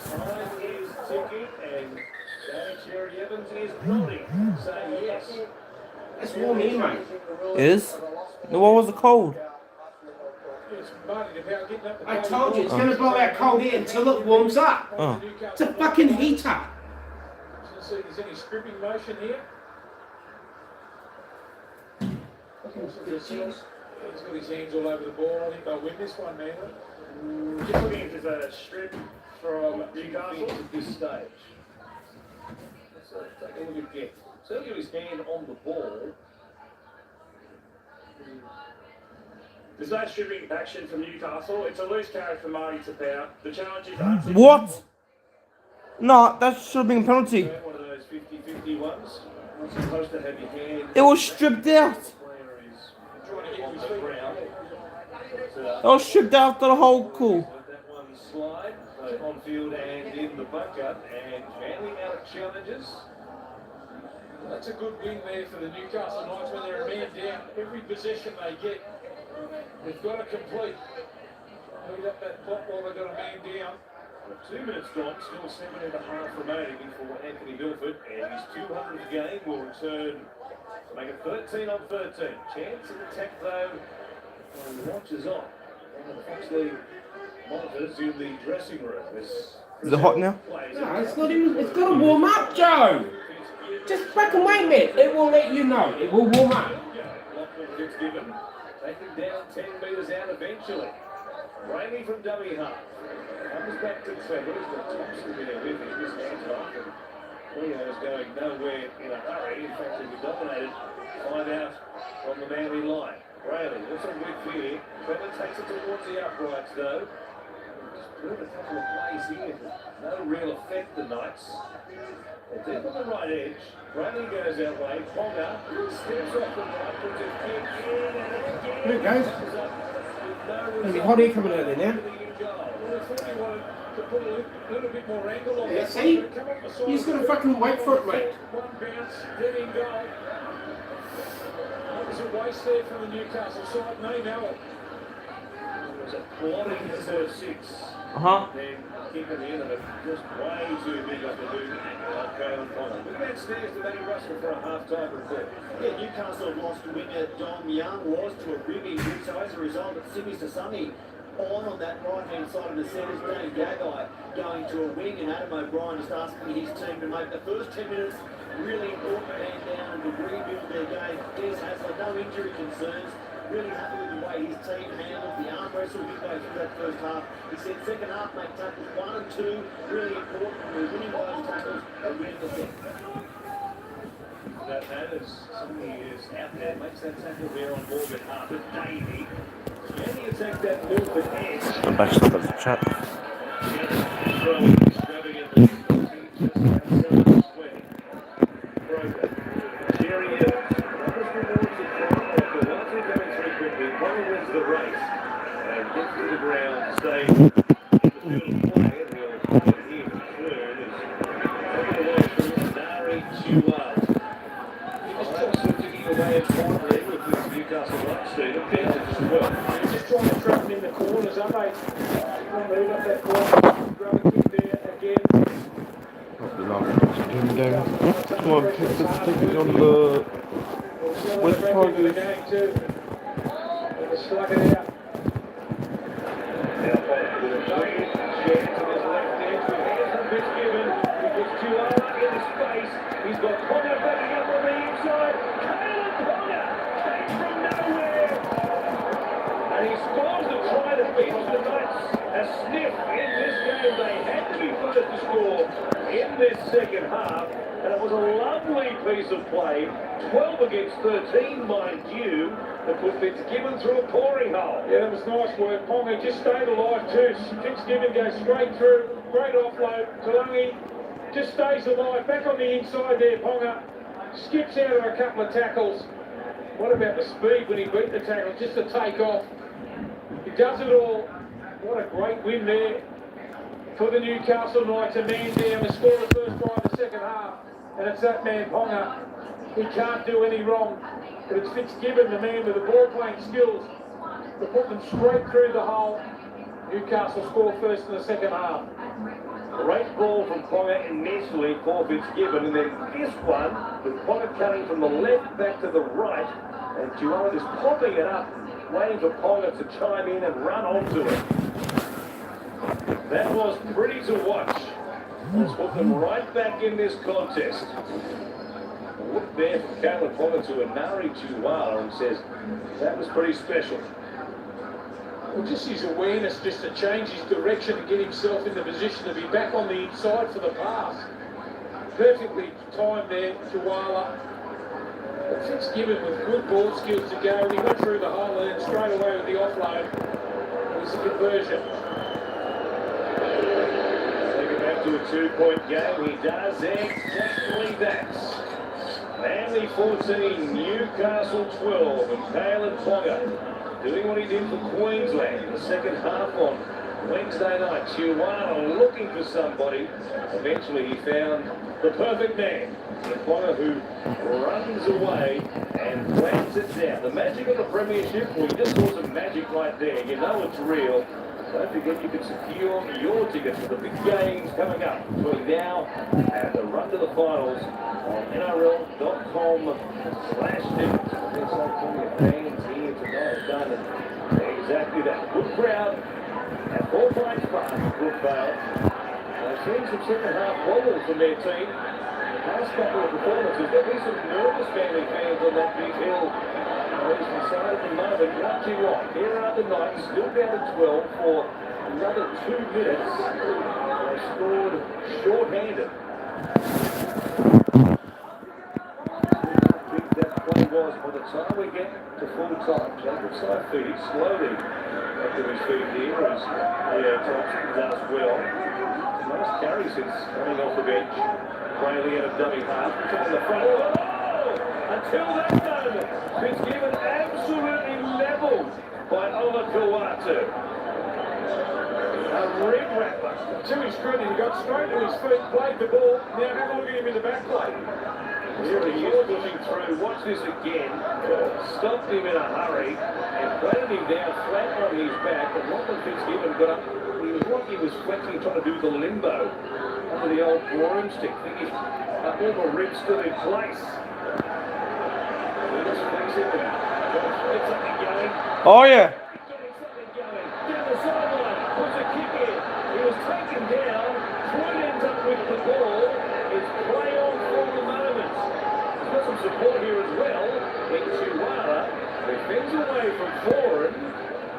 D: Time is ticking and Jerry Evans is nodding, saying yes.
J: It's warm here, mate.
A: Is? No, what was the cold?
B: It's Marty about getting up the
J: I told you, it's going to blow out cold here until it warms up.
A: Oh.
J: It's a fucking heater.
B: Let's see if there's any stripping motion here. He's got his hands all over the ball. I think they'll win this one, man.
D: Just looking if there's a strip from Newcastle at this stage. So take a look again. So he'll get his hand on the ball.
L: There's no stripping action from Newcastle. It's a loose carry from Marty Tapau. The challenge is
A: What? No, that should have been a penalty.
D: One of those 50-50 ones. Not supposed to have your hand.
A: It was stripped out.
D: On the ground.
A: It was stripped out after the whole cool.
D: Let that one slide, on field and in the bucket, and Manly out of challenges.
B: That's a good win there for the Newcastle Knights when they're a man down. Every possession they get, they've got to complete. Lead up that clock while they've got a man down.
D: 2 minutes gone, still 7.5 remaining for Anthony Milford, and his 200th game will return to make it 13 on 13. Chance of attack though, the watch is on. One of the Fox League monitors in the dressing room.
A: Is it hot now?
J: No, it's not even. It's got to warm up, Joe. Just fucking wait a minute. It will let you know. It will warm up.
D: Lockwood gets given. Taken down 10 metres out eventually. Rainey from dummy half. Comes back to Trevor. He's got Thompson there with him. His hands off. And Leo's going nowhere in a hurry. In fact, he'll be dominated. Find out from the Manly line. Rayleigh, what's on with here? Trevor takes it towards the uprights though. Just put a couple of plays here. No real effect the Knights. They're deep on the right edge. Rayleigh goes that way. Ponga steps off the right, puts it in, and
J: There it goes. There's a hot air coming out of there now.
B: To put a little bit more angle on
J: Yeah,
B: that.
J: see?
B: Come up the side.
J: You just got to fucking wait for it, mate.
B: One bounce, then in goal. That was a waste there from the Newcastle side. No, no.
D: There's a plotting to serve 6. Then kick at the end of it, just way too big up the boot. Kalen Ponga. Look at that stairs to Matty Russell for a half-time report.
C: Yeah, Newcastle have lost winger Dom Young was to a rib injury, so as a result, it's Simi Sasami on that right-hand side of the centre. Dane Gagai going to a wing, and Adam O'Brien just asking his team to make the first 10 minutes really important, man down and to rebuild their game. Des Hasler, no injury concerns. Really happy with the way his team handled the arm wrestle midway through that first half. He said second half make tackles 1 and 2 really important. We're winning those tackles and winning the set.
D: That matters. Somebody is out there, makes that tackle there on Morgan Harper. Davey. Can he attack that Milford edge?
A: I'm back to the chat.
D: Extravagantly Jerry Evans, Roberts rewards the try. Kawatu going through quickly. Ponga wins the race and gets to the ground, staying in the field of play. And we'll find it here from Clune is taken away from Nari Chihuahua. Taking away in finally with this Newcastle right, Stephen. Down as well.
B: They're just trying to trap him in the corners, aren't they? Trying to move up that corner. Grab a kick there again.
A: Come on, pick the ticket on the West Tigers.
B: Slug it out.
D: Now Ponga with a big chance on his left edge with hands from Fitzgibbon. He gets Chihuahua in space. He's got Ponga backing up on the inside. Caleb Ponga came from nowhere. And he scores the try that beats the Knights a sniff in this game. They had to be first to score in this second half. And it was a lovely piece of play. 12 against 13, mind you, that put Fitzgibbon through a pouring hole.
B: Yeah, that was nice work. Ponga just stayed alive too. Fitzgibbon goes straight through. Great offload. Talangi just stays alive. Back on the inside there, Ponga. Skips out of a couple of tackles. What about the speed when he beat the tackle? Just to take off. He does it all. What a great win there for the Newcastle Knights. A man down to score the first try in the second half. And it's that man, Ponga. He can't do any wrong. But it's Fitzgibbon, the man with the ball-playing skills, to put them straight through the hole. Newcastle score first in the second half.
D: Great ball from Ponga initially for Fitzgibbon, and then this one, with Ponga cutting from the left back to the right, and Chihuahua just popping it up, waiting for Ponga to chime in and run onto it. That was pretty to watch. Let's put them right back in this contest. Look there from Caleb Ponga to Nari Chihuahua and says, that was pretty special.
B: Well, just his awareness, just to change his direction and get himself in the position to be back on the inside for the pass. Perfectly timed there, Chihuahua. But Fitzgibbon with good ball skills to go, and he went through the hole and then straight away with the offload. It was a conversion.
D: Take it back to a 2-point game. He does exactly that. Manly 14, Newcastle 12, and Caleb Ponga doing what he did for Queensland in the second half on Wednesday night. Chihuahua looking for somebody. Eventually he found the perfect man. Ponga who runs away and plants it down. The magic of the Premiership, well, you just saw some magic right there. You know it's real. Don't forget you can secure your tickets for the big games coming up between now and the run to the finals on NRL.com/tickets. There's so plenty of fans here tonight have done exactly that. Good crowd at Hawthorns Park in Brookvale. They've seen some second half wobbles from their team. Last couple of performances, there'll be some nervous Manly fans on that big hill. He's inside at the moment, watching on. Here are the Knights, still down at 12 for another 2 minutes. They scored short-handed. How big that play was by the time we get to full time. Jacob Saifidi slowly up to his feet here as Thompson does well. Nice carry since coming off the bench. Brayley at a dummy half. It's on the front. Oh! Until that moment, Fitzgibbon absolutely levelled by Ola Kawatu. A red wrapper.
B: To his credit, he got straight to his feet, played the ball. Now have a look at him in the back plate.
D: Here he is pushing through. Watch this again. Stopped him in a hurry and planted him down flat on his back. And Lachlan Fitzgibbon got up. He was like he was flexing, trying to do the limbo under the old broomstick. Thinking all the ribs still in place.
A: Oh yeah.
D: Down the sideline, puts a kick in. He was taken down. Floyd ends up with the ball. It's play on for the moment. He's got some support here as well. In Chihuahua, defends away from Foran.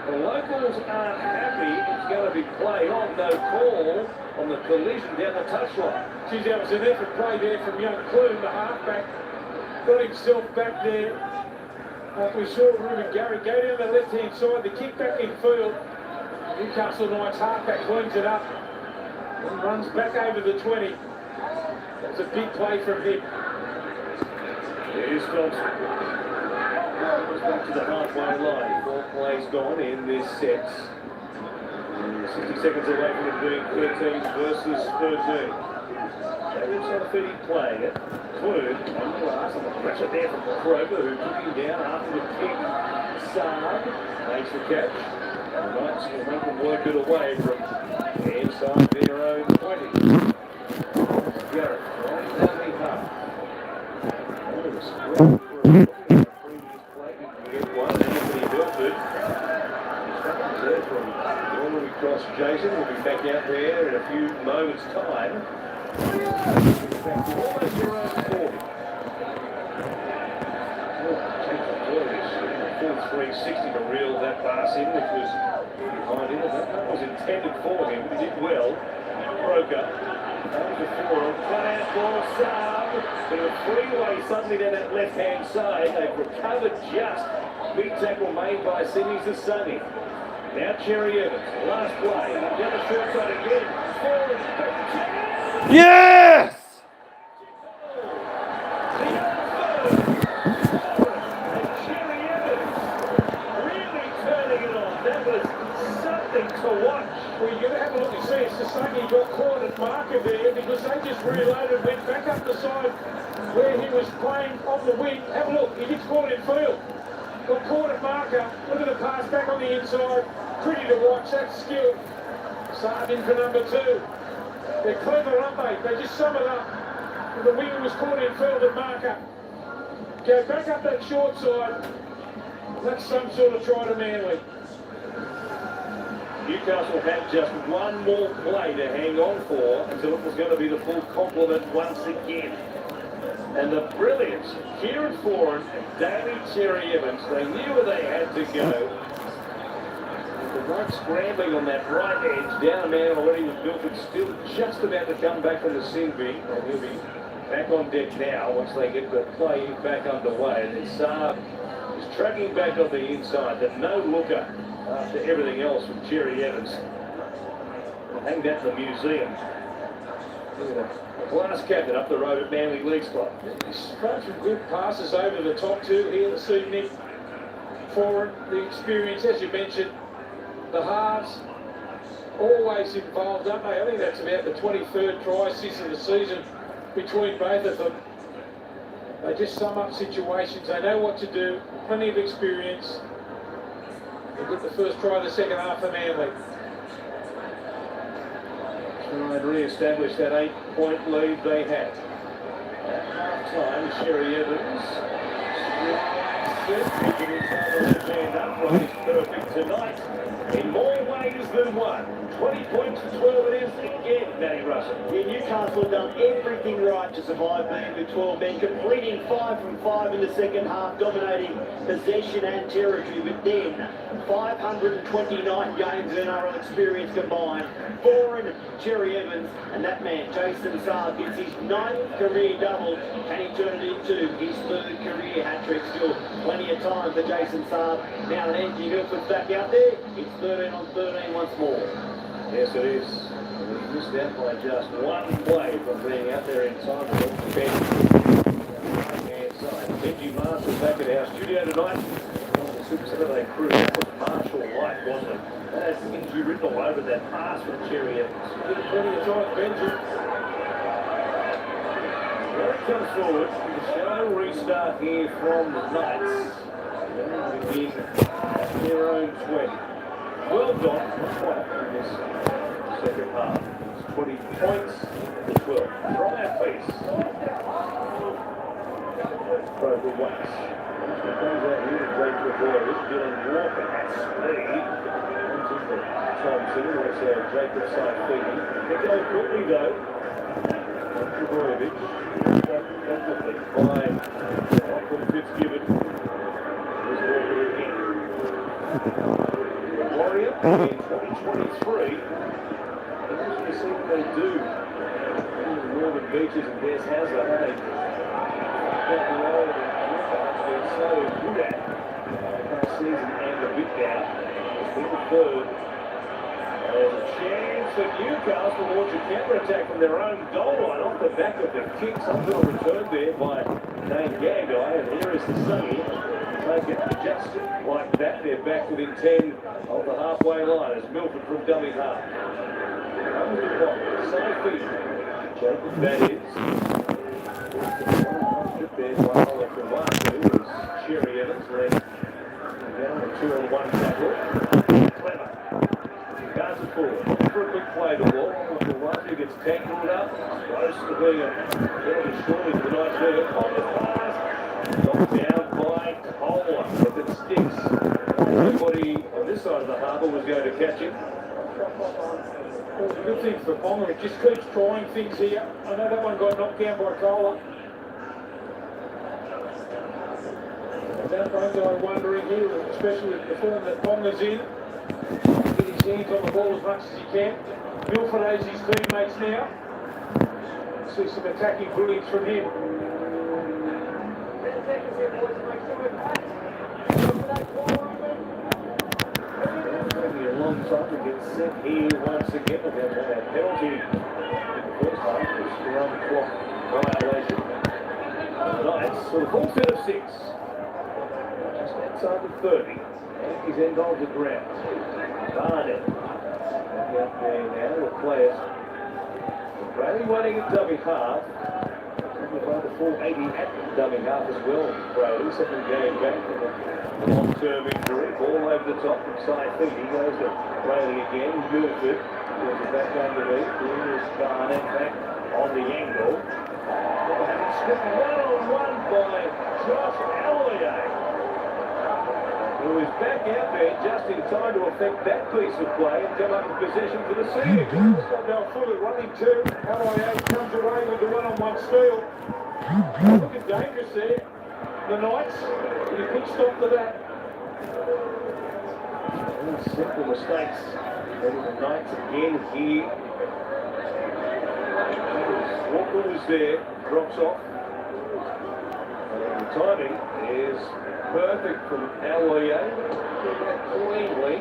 D: The locals aren't happy. It's going to be play on. No call on the collision down the touchline.
B: Geez, that was an effort play there from young Clune, the halfback. Got himself back there. We saw Ruben Garrick go down the left-hand side, the kick back in field. Newcastle Knights halfback cleans it up and runs back over the 20. It's a big play from him.
D: Here's Thompson. Goes back to the halfway line. 4 plays gone in this set. 60 seconds away from it being 13 versus 13. David's on a 30 playing it. Clune on the last, and the pressure there from Kroger, who took him down after the kick. Saab makes the catch. The Knights will make them work it away from inside their own 20. Garrett, right down the half. Oh, it's great for a previous play. You get one, Anthony Milford. There from all the way across Jason. Will be back out there in a few moments' time. Back to almost your own 40. Full 360 to reel that pass in, which was behind him. That was intended for him. He did well. Broker. That was a 4 on cut out ball. Saab. But a freeway suddenly down that left-hand side. They've recovered just. Big tackle made by Sydney's the Sunny. Now Cherry Evans. Last play. Down the short side again. Forward.
A: Yes!
B: To watch. Well, you're going to have a look and see. It's the same. He got caught at marker there because they just reloaded, went back up the side where he was playing on the wing. Have a look. He gets caught in field. Got caught at marker. Look at the pass back on the inside. Pretty to watch. That's skill. Saab in for number 2. They're clever, aren't they? They just sum it up. The winger was caught in field at marker. Go back up that short side. That's some sort of try to Manly.
D: Newcastle had just one more play to hang on for until it was going to be the full complement once again. And the brilliance, Kieran Foran and Daly Cherry Evans, they knew where they had to go. The right scrambling on that right edge, down a man already with Milford still just about to come back from the sin bin, and he'll be back on deck now once they get the play back underway. And then Saab is tracking back on the inside, the no-looker. After everything else from Cherry Evans. Hang that in the museum. Glass cabinet up the road at Manly Leagues Club.
B: He's thrown some good passes over the top 2 here this evening. For the experience, as you mentioned, the halves always involved, aren't they? I think that's about the 23rd try assist of the season between both of them. They just sum up situations. They know what to do. Plenty of experience. They get the first try of the second half for Manly.
D: Try and re-establish that 8-point lead they had. At half-time, Cherry Evans. Keeping his left hand upright is perfect tonight. In more ways than one. 20 points to 12 it is again, Danny Russell.
C: Yeah, Newcastle have done everything right to survive being with 12 men, completing 5 from 5 in the second half, dominating possession and territory. But then, 529 games of NRL experience combined. Foran, Cherry Evans, and that man, Jason Saab, gets his 9th career double, and he turned it into his 3rd career hat-trick. Still plenty of time for Jason Saab. Now that Anthony Milford's back out there, it's 13 on 13 once more.
D: Yes, it is. And he missed out by just one play from being out there in time to help the bench. Right-hand side. Benji Marshall back at our studio tonight. The Super Saturday crew. That was Marshall White, wasn't it? That's injury written all over that pass from Cherry Evans.
B: Plenty of time, Benji.
D: Well, it comes forward. The shallow restart here from the Knights. They begin at their own 20. Well done, in this second half. It's 20 points to 12. From our piece. Kroger Wax. Comes out here to break the boys. Dylan Walker at speed. Into the Thompson. That's Jacob Saifidi. They go quickly though. Trebojevic. Definitely by Michael Fitzgibbon. There's Walker again. Warrior in 2023. Let's see what they do. Northern Beaches and Des Hazard, how they got the role and been so good at past season and a bit now. It's been the 3rd. There's a chance for Newcastle to launch a counter-attack from their own goal line off the back of the kick. Some sort of return there by Dane Gagai, and here is the Sunny. Take it just like that. They're back within 10 of the halfway line as Milford from dummy half. Over the block, Sophie. Jacob, that is. There by Ola from Marku as Cherry Evans led down a 2-on-1 tackle. Clever. Guards it forward. For a quick play to ball. Ola gets tangled up. Close to being a fairly surely for the Knights there. On the pass. Knocked down by Cola. If it sticks, everybody on this side of the harbour was going to catch him.
B: Well, the good thing for Ponga, it just keeps trying things here. I know that one got knocked down by Cola. That one guy wondering here, especially with the form that Ponga's in, get his hands on the ball as much as he can. Milford has his teammates now. See some attacking brilliance from him.
D: Maybe a long time to get set here once again. We're going to have a penalty in the first half. The scrum clock violation. The Knights, so the full set of 6. Just outside the 30. And he's end on the ground. Barnett. Out there now with players. Brady waiting at dummy half. By the full 80 at dummy half as well. Brady, second game back from a long-term injury. Ball over the top from Saifidi. He goes to Brady again. Milford goes it back underneath. Here's Barnett back on the angle. Stripped one-on-one by Josh Allier, who is back out there just in time to affect that piece of play and come up in possession for the Sea Eagles.
B: Now fully running two. Allier comes away with the one-on-one steal. Looking dangerous there. The Knights, and a good stop to that.
D: Simple mistakes. Maybe the Knights again here. Walker was there, drops off. And the timing is perfect from Allier. Cleanly.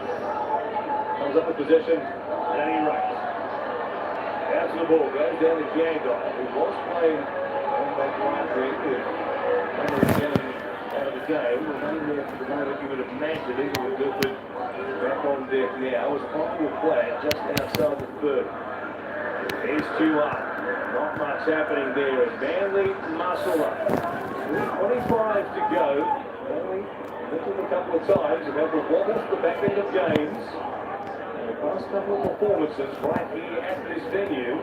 D: Comes up with possession, and he runs. Out to the ball, goes down to Gagai, who was playing on that line with getting out of the game. Remain there for the moment, you would have imagined it with Milford back on deck now. Was possible play just outside the 30. Here's 2-1. Not much happening there as Manly muscle up. 25 to go. Manly mentioned a couple of times about the wobbles the back end of games. And the past couple of performances right here at this venue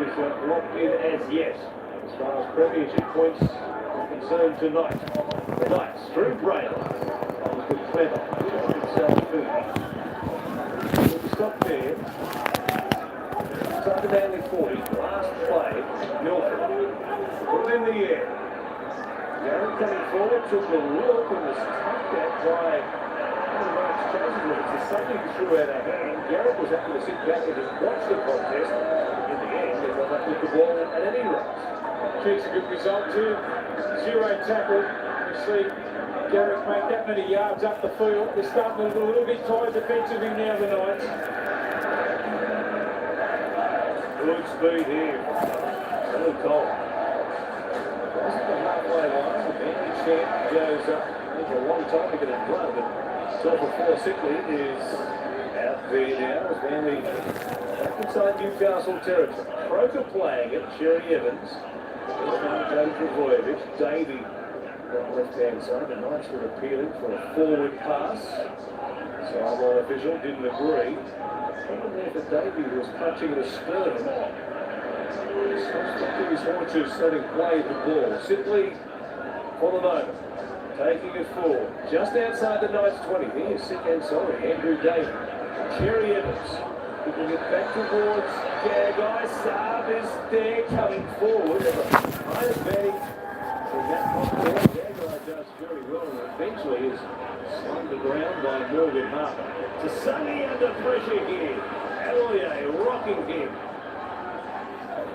D: is locked in as yes. As far as premiership points are concerned tonight. The Knights through Braille. That was good clever. Stop there. Started Manly 40. Last play. Milford. Put it in the air. Garrett coming forward, took a look and was tucked at by it's something threw out a hand. Garrett was happy to sit back and just watch the contest. In the end, they got up with the ball at any rate.
B: Keeps a good result too. 0 tackle. You see Garrett make that many yards up the field. They're starting to look a little bit tired defensively now, the Knights.
D: Good speed here. Really cold. Wasn't the halfway line. The Manly champ goes up. It's a long time to get it done, but Silver Sickly is out there now as Manly back inside Newcastle territory. Croker playing it. Cherry Evans. Joe Travojevic. Davey on the left-hand side. The Knights were appealing for a forward pass. Sideline official didn't agree. Something there for Davey who was clutching at a sternum. Stopping his haunches, letting play the ball. Simply for the moment. Taking it forward. Just outside the Knights 20. Here's sick and sorry. Andrew Davey. Cherry Evans. Picking it back towards Gagai. Saab is there coming forward. There's a high advantage from that point there. Gagai does very well and eventually is slung to the ground by Morgan Harper. To Sunny under pressure here. Allier rocking him.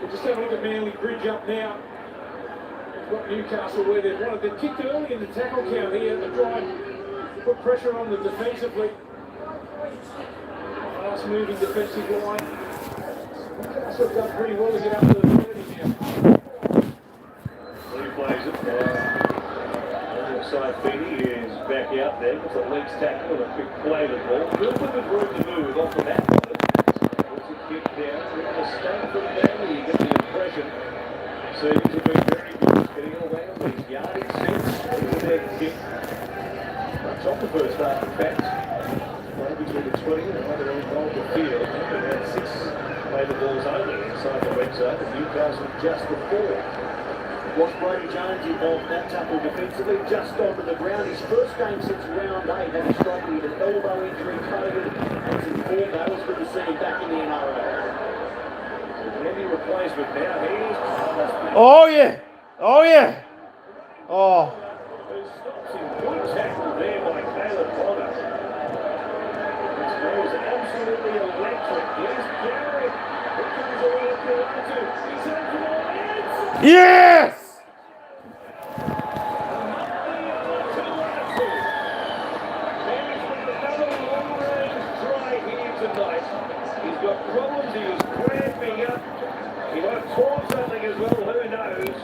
B: We'll just have a look at Manly bridge up now. They've got Newcastle where they've wanted. They've kicked early in the tackle count here to try and put pressure on them defensively. fast-moving defensive line. Newcastle have done pretty well to get up to the 30 now.
D: Replays it. Side Feeney is back out there. It's a legs tackle and a quick play the ball. Good with the room to move off the back of it. Puts it kick down. We're in a state for Manly. You get the impression. Seems to be very good. Getting all around these yardage sets. Into their kick. That's off the first half, in fact. Play between the 20 and another involved the field. They had 6 play the balls only inside the red zone. And Newcastle just the 4.
C: Was Brody Jones involved in that tackle defensively, just onto the ground. His first game since round 8, having struggled with an elbow injury, COVID, and some form. That was good to see him back in the NRL.
D: Heavy replacement now. He's
A: Oh yeah! Oh yeah! Oh.
D: good tackle there by Caleb Connor. This goes absolutely electric. Here's Garrett. Here comes away to Pilatu. He's in for the legs.
A: Yes!
D: He's got problems, he was cramping up. He might have torn something as well, who knows.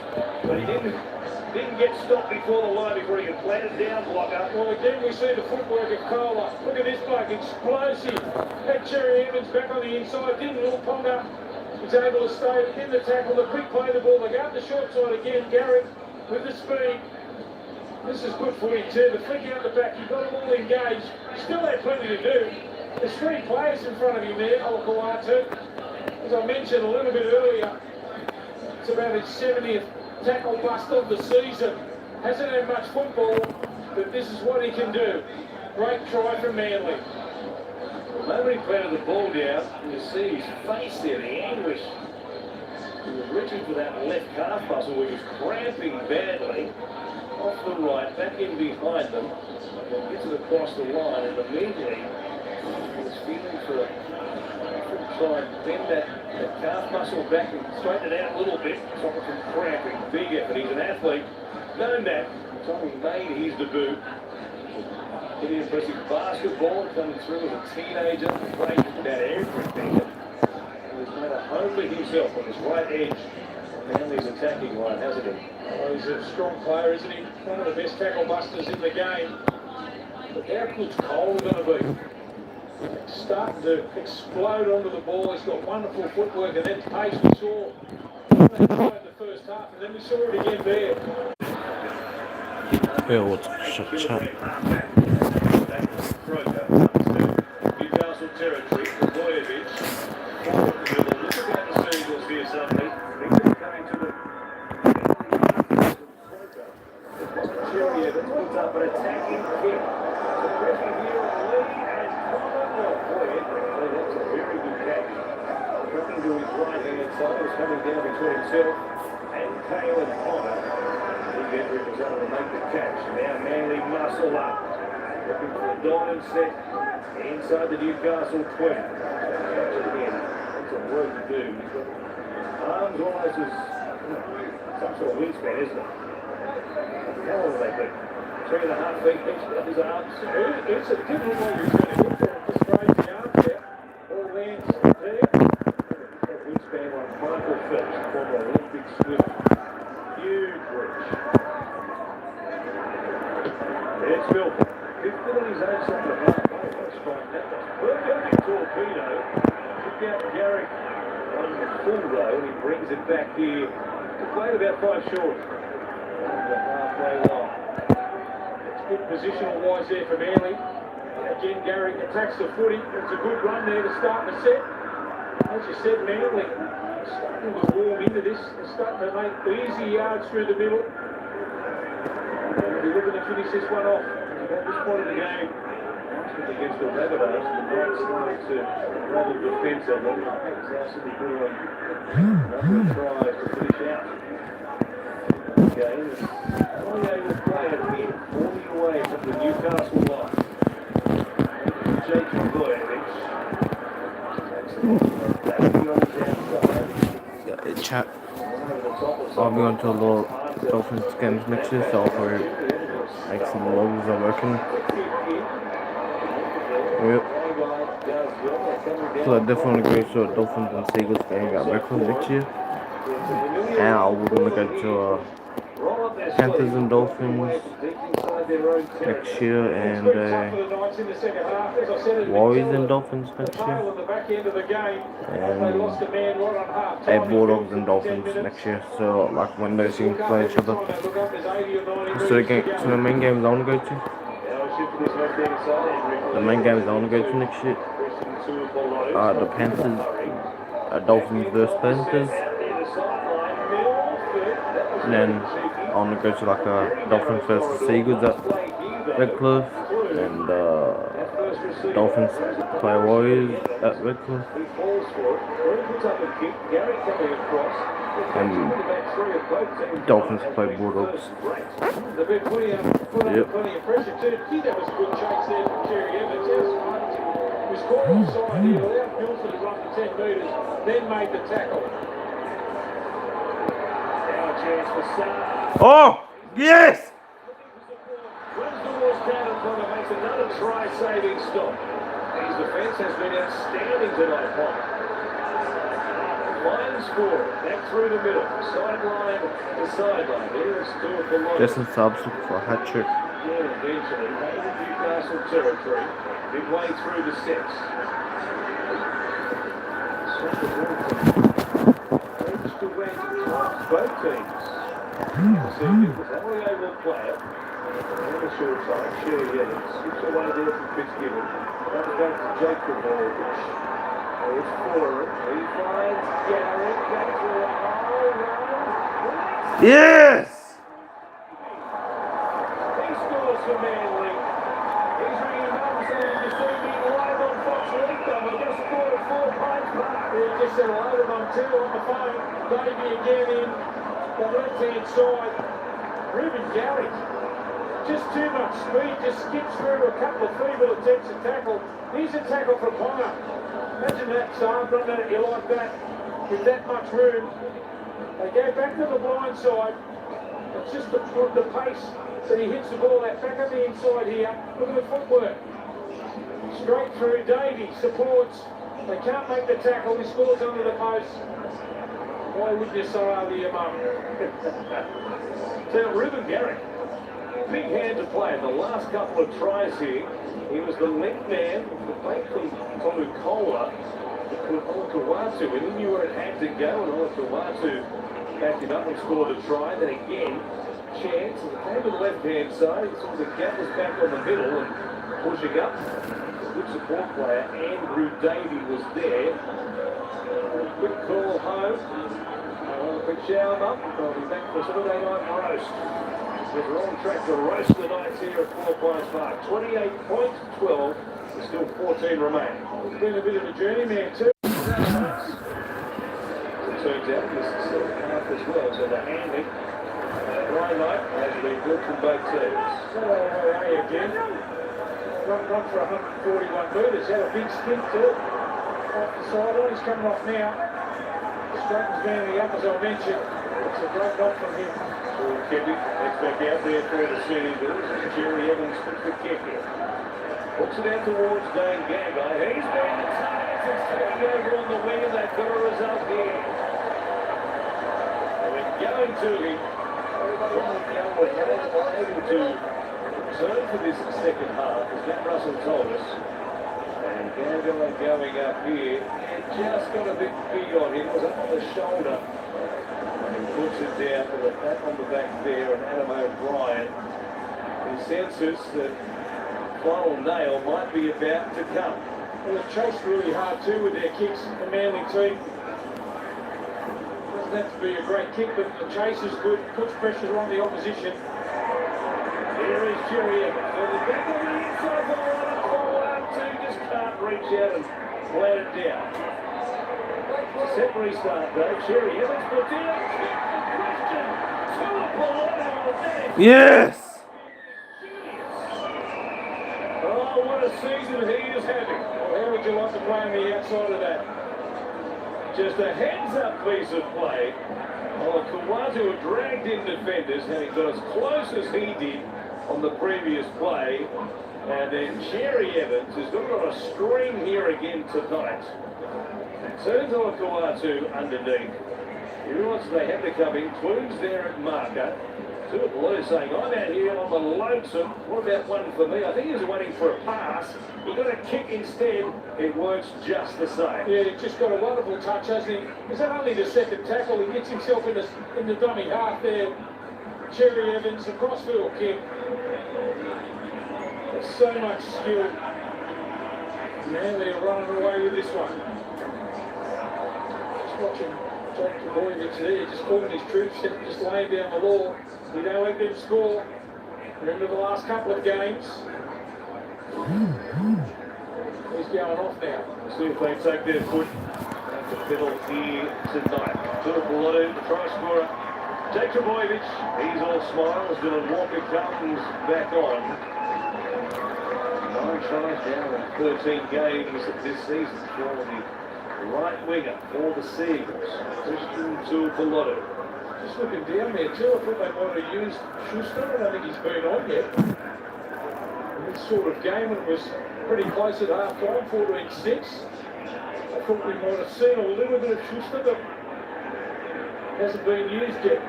D: But he didn't get stopped before the line before he could plant it down blocker.
B: Well, again, we see the footwork of Kola. Look at this bloke, explosive. Had Cherry Evans back on the inside, didn't look Ponga. He's able to stay in the tackle, the quick play the ball. They go up the short side again. Garrick with the speed. This is good for him too. The flick out the back, you've got them all engaged. Still had plenty to do. There's 3 players in front of him there, Olakau'atu. As I mentioned a little bit earlier, it's about his 70th tackle bust of the season. Hasn't had much football, but this is what he can do. Great try from Manly.
D: The moment he planted the ball down, you see his face there, the anguish. He was reaching for that left calf muscle, which was cramping badly. Off the right, back in behind them. And gets it across the line, and immediately he was feeling for a try and bend that calf muscle back and straighten it out a little bit. Stop it from cramping. Big effort. He's an athlete. Known that. So he made his debut. Pretty impressive basketball coming through as a teenager. Playing about everything. He's made a home for himself on his right edge. Manly's attacking line, hasn't he?
B: Well, he's a strong player, isn't he? One of the best tackle busters in the game. But how good's Cole going to be? Starting to explode onto the ball. He's got wonderful footwork and then pace. We saw in the first half, and then we saw it again there.
D: Newcastle territory, Bobojevic. Look about the Seagulls here suddenly. They're coming to the Cherry Evans puts up an attacking kick. The pressure here on Lee and Connor. Oh boy, that's a very good catch. Looking to his right hand side, was coming down between himself and Caleb Connor. Big Edrick was able to make the catch. Now Manly muscle up. Looking for a diamond set inside the Newcastle 20. Catch it again. That's some work to do. Arms almost as some sort of wingspan, isn't it? How old are they been? 3.5 feet each of his arms.
B: It's a different way to turn it. Just raise the arms out. All lands there.
D: That wingspan like Michael Phelps, former Olympic swimmer. Huge reach. There's Milton. 15 on his own side of the half. Oh, what a strike that was. Perfect torpedo. Took out Garrick on the full row, and he brings it back here. He played about 5 short. The halfway line.
B: It's good positional wise there for Manly. Again, Garrick attacks the footy. It's a good run there to start the set. As you said, Manly starting to warm into this. They're starting to make easy yards through the middle. They'll be looking to finish this one off.
D: At this point of the game, against the Rabbitohs, the Knights started to rattle defence a little. It's absolutely good on number of tries to finish out. Game is only able to play it in 40 away from the Newcastle line. Jake Bobojevic.
A: Yeah, chat. I'll be on to a little Dolphins games next year, so I'll probably make some logs are working. Yep. So I definitely go to a Dolphins and Seagulls game at Redcliffe next year. And I would want to go to Panthers and Dolphins next year, and Warriors and Dolphins next year, and Bulldogs and Dolphins next year. So like when those teams play each other. So the main games I want to go to. The main games I want to go to next year are the Panthers, Dolphins versus Panthers. And then I want to go to like a Dolphins versus Seagulls at Redcliffe, and Dolphins play Warriors at Redcliffe, and Dolphins play Bulldogs. Yep. Oh, yes!
D: Makes another try-saving stop. His defence has been outstanding tonight, Paul. Line score, back through the middle, sideline to sideline. Here's Stuart below.
A: Justin Stubbs looking for a hat trick.
D: Yeah, eventually, made in Newcastle territory, midway through the steps. Both teams. So it was only able player. On the short side, Sherry Evans. Skips away there from Fitzgibbon. Comes back to Jacob Aldrich. There's Foran. He finds Garrett. Goes through a hole run.
A: Yes!
D: He scores for Manly. He's ringing Mumsy and you see me live on Fox League. We just scored at 4 Pines Park. We just said hello to them too on the phone. Davey again in the left-hand side. Ruben Garrick. Just too much speed, just skips through a couple of feeble attempts at tackle. Here's a tackle from Bonner. Imagine that, son, running at you like that, with that much room. They go back to the blind side. It's just the pace that he hits the ball out. Back on the inside here. Look at the footwork. Straight through, Davey supports. They can't make the tackle. He scores under the post. Why would you say over your mum? So, Ruben Garrick. Big hand to play in the last couple of tries here. He was the left man, the break from Tolucola to put Olakawatu, and he knew where it had to go, and Olakawatu backed him up and scored a try. Then again, chance, and it came to the left-hand side. He saw the gap was back on the middle and pushing up. Good support player, Andrew Davey was there. Quick call home. A quick shower up. I'll be back for Saturday night roast. We're on track to roast the Knights here at 4 Pines Park. 28 points, 12. There's still 14 remain. It's been a bit of a journey, man, too. It turns out this is the second half as well. So the handling, Ryan Knight has been good from both teams. So away again. Run for 141 metres. Had a big skip to it. Off the sideline. He's coming off now. Straightens Manly up, as I mentioned. It's a great knock from him. Kevin, let's back out there for the Sydney Bulls. Jerry Evans puts the kick in. Hooks it out towards Dane Gagai. He's been the target. It's taking over on the wing, and they've got a result here. They're going to him. Able to return for this second half, as Matt Russell told us. And Gagai going up here. And just got a bit big on him. It was up on the shoulder. And he puts it down to the back on the back there, and Adam O'Brien, he senses that final nail might be about to come.
B: Well, they've chased really hard too with their kicks, the Manly team. Doesn't have to be a great kick, but the chase is good, puts pressure on the opposition.
D: Here is Jerry Evans. So the back on the inside ball, and a call out two, just can't reach out and let it down. Set restart though. Jerry Evans puts in a kick for Christian.
A: Yes!
B: Oh, what a season he is having. Well, how would you like to play on the outside of that?
D: Just a heads-up piece of play. Well, Kawatu dragged in defenders, having got as close as he did on the previous play. And then Cherry Evans has got on a screen here again tonight. Turns on Kawatu underneath. He realises they have to come in. Clunes there at marker. Tuapolo saying, I'm out here on the lonesome. What about one for me? I think he was waiting for a pass. He got a kick instead. It works just the same.
B: Yeah, he just got a wonderful touch, hasn't he? Is that only the second tackle? He gets himself in the dummy half there. Cherry Evans, a crossfield kick. There's so much skill. Man, they're running away with this one. Just watching John Trbojevic there, just calling his troops, just laying down the law. We don't let them score. Remember the last couple of games. He's going off now.
D: See if they take their foot at the pedal here tonight. Tuapolo, the try scorer. Jake Trbojevic, he's all smiles. Dylan Walker comes back on. 9 tries down in 13 games this season for the right winger for the Seagulls. Christian Tuapolo.
B: Just looking down there too, I thought they might have used Schuster. I don't think he's been on yet. In this sort of game, when it was pretty close at half time, 14-6. I thought we might have seen a little bit of Schuster, but hasn't been used yet.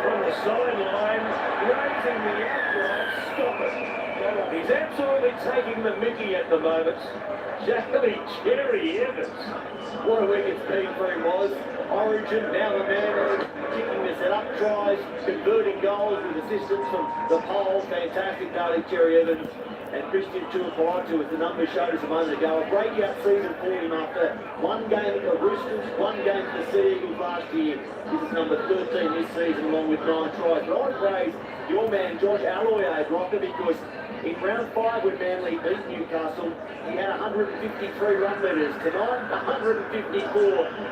D: From the sideline, raising the outright, stop it. He's absolutely taking the mickey at the moment. Charlie Cherry Evans.
C: What a week it's been for him was. Origin, now the man kicking the set-up tries, converting goals with assistance from the pole. Fantastic, Charlie Cherry Evans. And Christian Tuapolo, as the numbers showed us a moment ago, a breakout season for him after one game at the Roosters, one game for the Sea Eagles last year. This is number 13 this season, along with 9 tries. But I would praise your man, Josh Aloiai, Rocker, because in round 5 when Manly beat Newcastle, he had 153 run meters. Tonight, 154.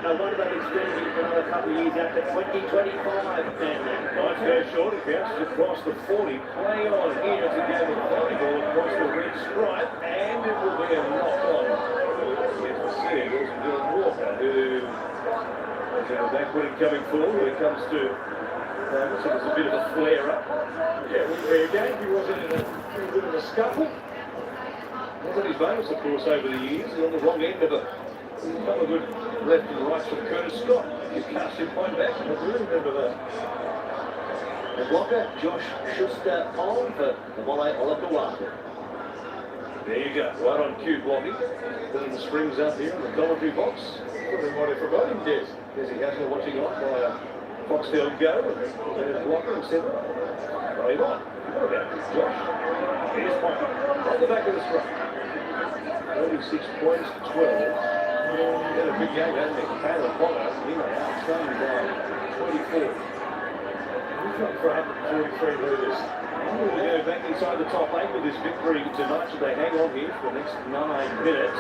C: No wonder they've extended him for another couple of years out to 2025, Manly.
D: Nice go short, it bounces across the 40. Play on here to go with volleyball across the red stripe, and it will be a knock-on. Yes, the Seagulls and Dylan Walker, who is backward coming forward when it comes to so there's a bit of a flare-up.
B: Yeah, again, he wasn't in a bit of a scuffle.
D: Wasn't his bonus, of course, over the years. He's on the wrong end of a couple of good left and rights from Curtis Scott. He cast him point back. I do remember that.
C: The blocker, Josh Schuster on for the volley, Olakawaka.
D: There you go, right on cue blocking. Putting the strings up here in the commentary box.
B: Probably might have forgotten him, Des.
D: Desi Hasler watching on by Foxtel Go. And his blocker and center. Right on. What about this, Josh? Here's Potter. On the back of the scrum. 36 points to 12. He had a big game, hasn't he? Taylor Potter, he may outside by 24.
B: He's not for 143 metres.
D: We'll go back inside the top 8 with this victory tonight. Should they hang on here for the next 9 minutes?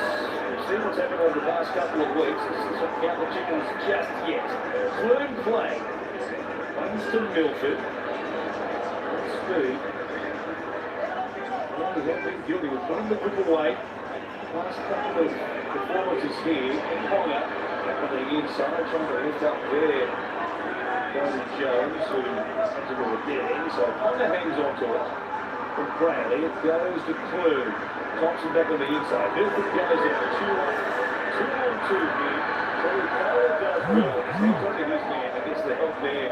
D: We've seen what's happened over the past couple of weeks. This doesn't count the Chickens just yet. Clune play. Winston Milford. Speed. Well, he has been guilty of putting the grip away. Last couple of performances here. Ponga on the inside, trying to lift up there. Tony Jones, who has a little dead end, so Ponga hangs on to it. From Bradley, it goes to Clune. Thompson back on the inside. Milford goes in. 2-on-2 here. So Cole does well. He's on his man against the help there.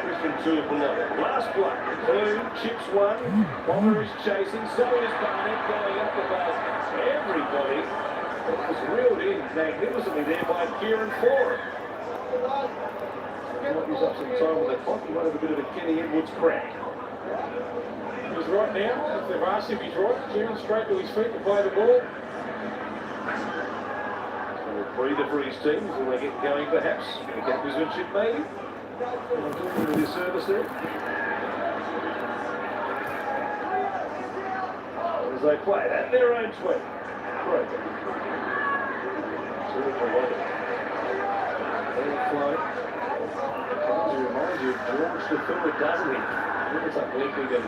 D: Christian Tuapolo. Last block. Clune chips one. Bomber is chasing. So is Barnett going up above everybody. It was reeled in magnificently there by Kieran Ford. Might use up some time with that clock. He might have a bit of a Kenny Edwards crack.
B: He's right now. If they've asked him, he's right. Kieran straight to his feet to play the ball.
D: So a breather for his team until they get going, perhaps. A captainship, maybe. I'm doing a bit of service there. As they play it at their own 20. Great. Flow. To remind you of George the Third, doesn't he? I think it's like blinking and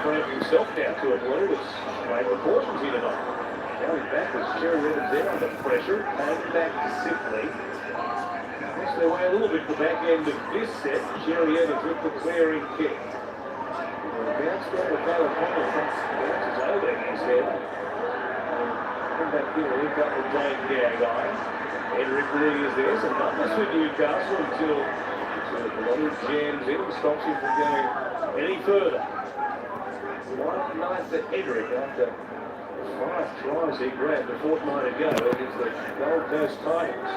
D: throwing himself down to a blue. It's great proportions here tonight. Going back as Cherry Evans there under pressure. Came back simply. Missed their way a little bit to the back end of this set. Cherry Evans with the clearing kick. Bounce down to Taylor Connell. Bounces over his head. Come back here, we've got the Dane guy. Henrik Lee is there. Some numbers for Newcastle until Bloody jams in and stops him from going any further. 1-9 for Henrik after 5 tries he grabbed a fortnight ago against the Gold Coast Tigers.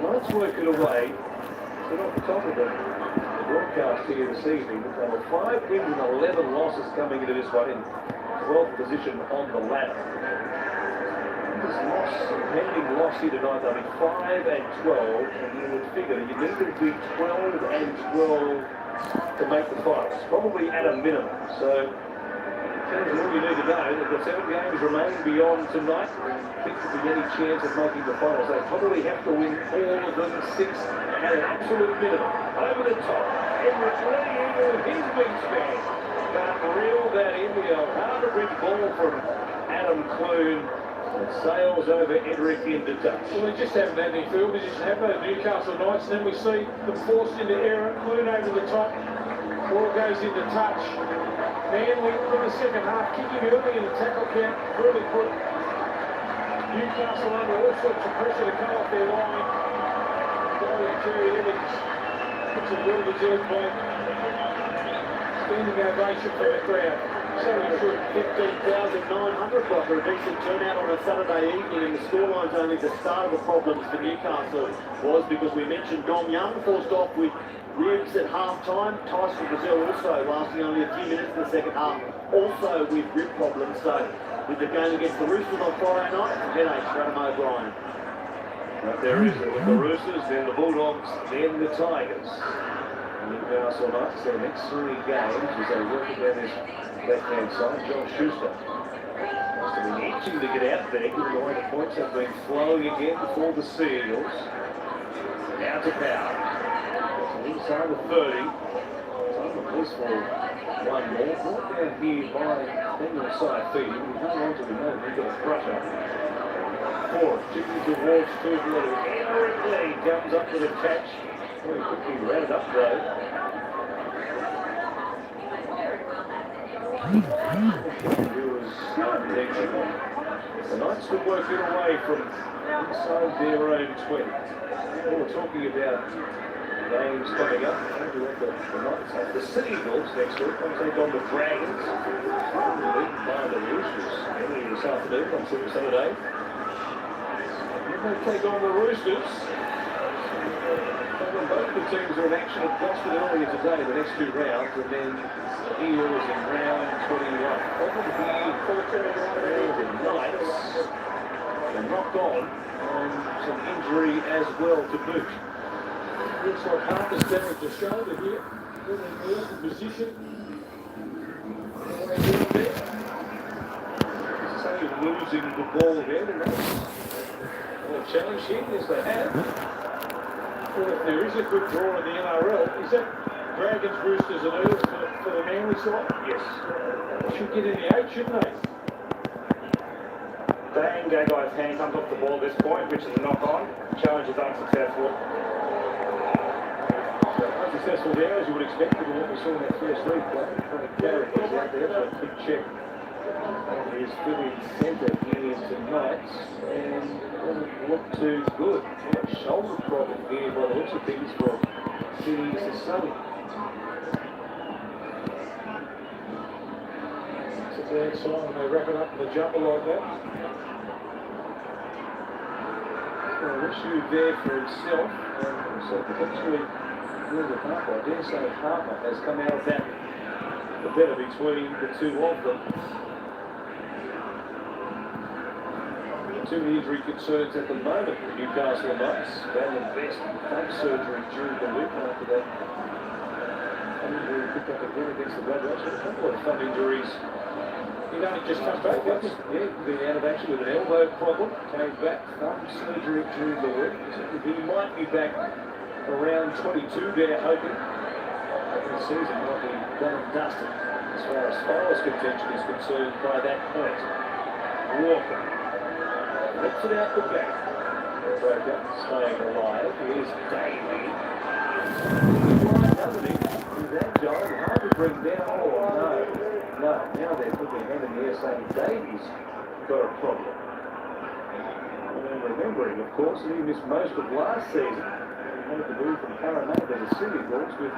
D: Let's work it away. Sit off the top of the broadcast here this evening. There were 5 wins and 11 losses coming into this one in 12th position on the ladder. This loss, pending loss here tonight, they'll be 5 and 12, and you would figure you need to be 12 and 12 to make the finals, probably at a minimum. So, in terms of all you need to know, they've got 7 games remaining beyond tonight. I think there'll be any chance of making the finals. They probably have to win all of them, 6 at an absolute minimum. Over the top, Henrik Lee into his wingspan. Can't reel that in. The Harbour Bridge ball from Adam Clune. It sails over Henrik into touch.
B: Well, they just haven't had any field position, have they, Newcastle Knights? And then we see them forced into error. Clune over the top. Ball goes into touch. Manly in the second half, kicking early in the tackle count, really put Newcastle under all sorts of pressure to come off their line. Jerry Evans puts a well-deserved point. Standing ovation from the crowd. So he should.
C: 15,900 for a decent turnout on a Saturday evening, and the scoreline's only the start of the problems for Newcastle was because we mentioned Dom Young forced off with ribs at half-time. Tyson Brazil also lasting only a few minutes in the second half, also with rib problems. So with the game against the Roosters on Friday night, headache for Adam O'Brien.
D: Right there is it with the Roosters, then the Bulldogs, then the Tigers. Newcastle Knights, their next 3 games as they work down this left-hand side. John Schuster must have been itching to get out there, given the way the points have been flowing again before the Seals. Now to Power. Inside the 30. Time for police for one more. Brought down here by Daniel Saifidi. We hung on to the moment. We've got a crusher. 4. Chipping towards 2 little. Henrik Lee comes up with a catch. Very quickly rounded up though. The Knights could work it away from inside their own 20. We're talking about games coming up. The Knights have the Seagulls next week. They take on the Dragons. By the Roosters early this afternoon on Super Saturday. Then they take on the Roosters. Both the teams are in action at Gosford earlier today, the next 2 rounds, and then the Eels in round 21. Problem here, the Knights are knocked on some injury as well to boot.
B: Looks like Harper's damaged the shoulder here. In the awkward position. What are they doing there?
D: So losing the ball there, and that's a challenge here, yes they have.
B: Well, if there is a good draw in the NRL, is that Dragons, Roosters and Eels for the Manly side?
D: Yes.
B: They should get in the 8, shouldn't they?
L: Dane Gagai's hand comes off the ball at this point, which is a knock-on. Challenge is unsuccessful.
D: Unsuccessful there, as you would expect, given what we saw in that first league play. Characters out there for a quick check. He's filling centre here tonight, and doesn't look too good. Shoulder problem here by the looks of things for Sydney Sasani.
B: It's a bad sign when they wrap it up in the jumper like that.
D: Well, an issue there for himself, and also potentially William Harper. I dare say Harper has come out of that the better between the 2 of them. Too many injury concerns at the moment with Newcastle Knights. Van Best thumb surgery during the week after that. Injury picked up again against the Red Rocks. A couple of thumb injuries.
B: He'd only just come back, hasn't he?
D: Yeah, been out of action with an elbow problem. Came back, thumb surgery during the week. He might be back around 22 there, hoping. The season might be done and dusted as far as finals contention is concerned by that point. Walker. Lets it out the back. Broker staying alive. Here's Davey. He's right, doesn't he? that, John? Hard to bring down. Oh, no. No, now they're putting their hand in the air saying Davies got a problem. And remembering, of course, that he missed most of last season. He wanted to move from Parramatta to the City Bulls with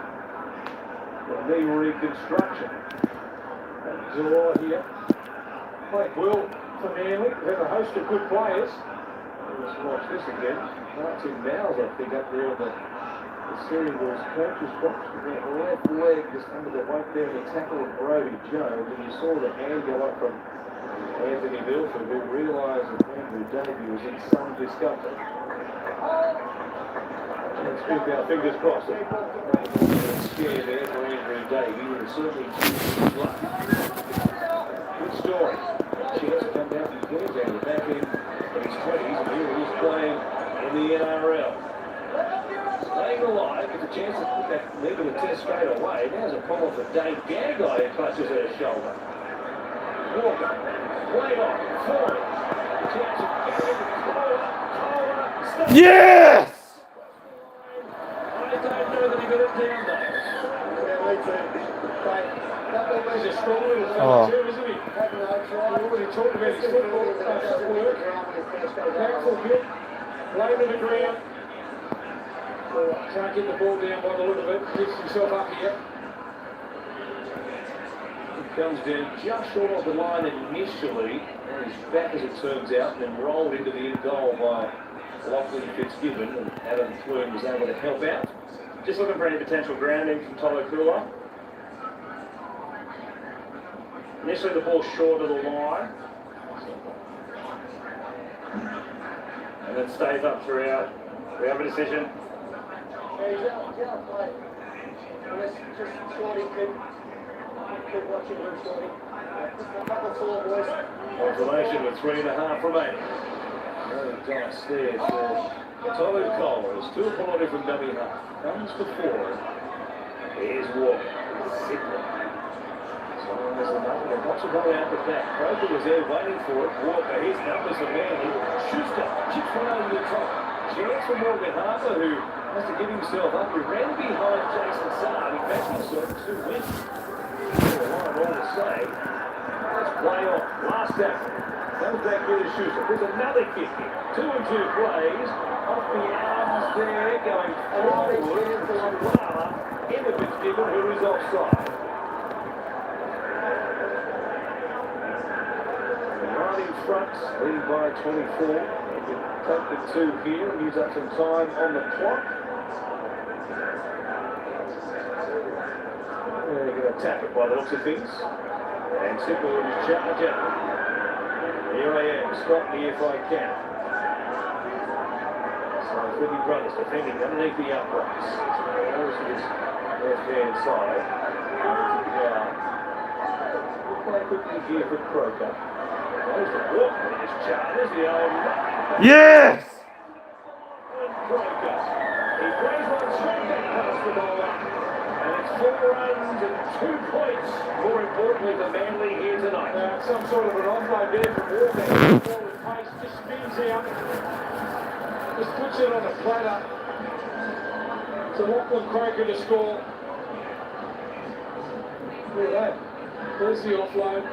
D: the knee reconstruction. July here. Played well for Manly. We have a host of good players. Let's watch this again. Martin Bowles, I think, up there in the City Bulls coach's box with that left leg just under the weight there in the tackle of Brody Jones. And you saw the hand go up from Anthony Milford, who realised that Andrew Davey was in some discomfort. Let's keep our fingers crossed. Scare there for Andrew Davey, who was certainly choosing luck. Good story. Chance to come down from Queensland, the back end of his 20s, and here he is playing in the NRL. Staying alive, gets a chance to put that leg of the test straight away. Now's a problem for Dave Gagai, who clutches at his shoulder. Walker, play on, forward. Chance of getting it, Cola,
A: Yes!
D: I don't know that he got it down there.
B: He's a strong little fella too, isn't he? We already talked about his footwork. Powerful hit, lay to the ground. Can't get the ball down by the look of it. Gets himself up here.
D: He comes down just short of the line initially, on his back as it turns out, and then rolled into the end goal by Lachlan Fitzgibbon, and Adam Clune was able to help out.
L: Just looking for any potential grounding from Tolo Kula. Initially the ball short of the line. And then stays up throughout. We have a decision.
D: Confirmation with 3.5 remaining. Another dice there for Tolu Cola. It's 2 quality from dummy half. Comes to 4. Here's Walker. Sidney. So there's another one. Watch the ball out the back. Croker was there waiting for it. Walker, his numbers for Manly. Schuster chips one over the top. Chance for Morgan Harper, who has to give himself up. He ran behind Jason Saab. He backs himself 2 wins. All the same. Let's play on. Last effort. Comes back here to Schuster. There's another kick here. 2 and 2 plays. Off the arms there. Going forward for Wala. Into Fitzgibbon, who is offside. Right in front, leading by 24. Take the 2 here and use up some time on the clock. They're going to tap it by the looks of things. And Simple with his charge out. Here I am, stop me if I can. So Philly Brothers defending underneath the uprights. There's his left-hand side. We'll play quickly here for Croker. There's the walk with his charges, the old...
A: Yes!
D: Croker. He plays one straight back past the bowler. And it's 4 runs and 2 points. More importantly for Manly here tonight.
B: Some sort of an offload there from Walker. Forward pace, just spins out. Just puts it on a platter. To Lachlan Croker to score. Look at that. There's the offload.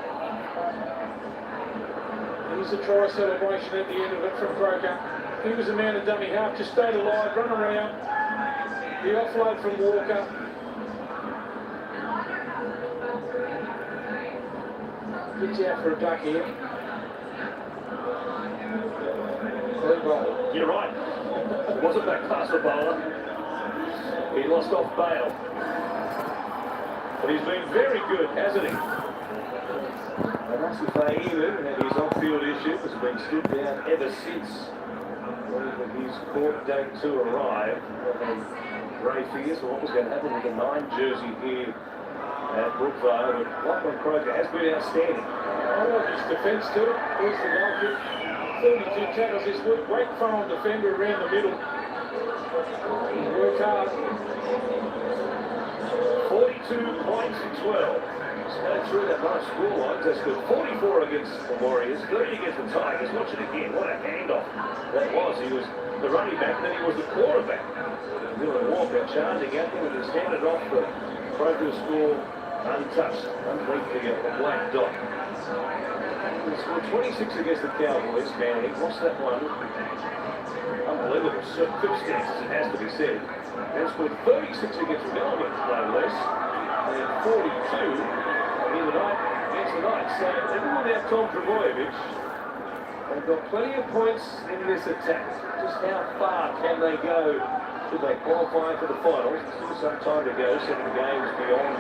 B: Here's the try celebration at the end of it from Croker. He was a man of dummy half, just stayed alive, run around. The offload from Walker. Gets out for a duck here.
D: You're right. It wasn't back past the bowler. He lost off bail. But he's been very good, hasn't he? Anasi Faimu and his on-field issues has been stood down ever since his court date to arrive. Ray fears for what was going to happen with the 9 jersey here at Brookvale, but Lachlan Croker has been outstanding.
B: I like his defence too. Here's the goal kick. 32 tackles this week. Great front defender around the middle. Work hard.
D: 42 points and 12. Straight through that much scoreline. That's good. 44 against the Warriors, 30 against the Tigers. Watch it again. What a handoff that was. He was the running back, then he was the quarterback. Dylan Walker charging at him and just handed off the Broken score untouched underneath the black dot. They scored 26 against the Cowboys. Manly lost that one. Unbelievable circumstances, it has to be said. They scored 36 against Melbourne, no less, and 42 in the night against the Knights. So everyone without Tom Trbojevic, they've got plenty of points in this attack. Just how far can they go? Should they qualify for the finals? Still some time to go. 7 games beyond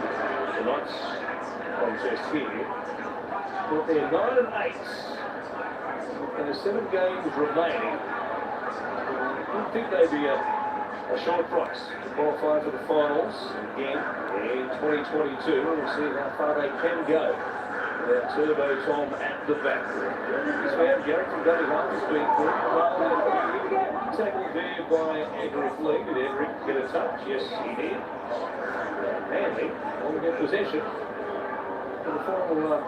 D: tonight's contest here. But they're 9 and 8, and there's 7 games remaining. I don't think they'd be a short price to qualify for the finals again in 2022. We'll see how far they can go without Turbo Tom at the back. He's found Garrett from Danny Hunt has been tackled there by Edric Lee. Did Edric get a touch? Yes, he did. Manly want to get possession for the final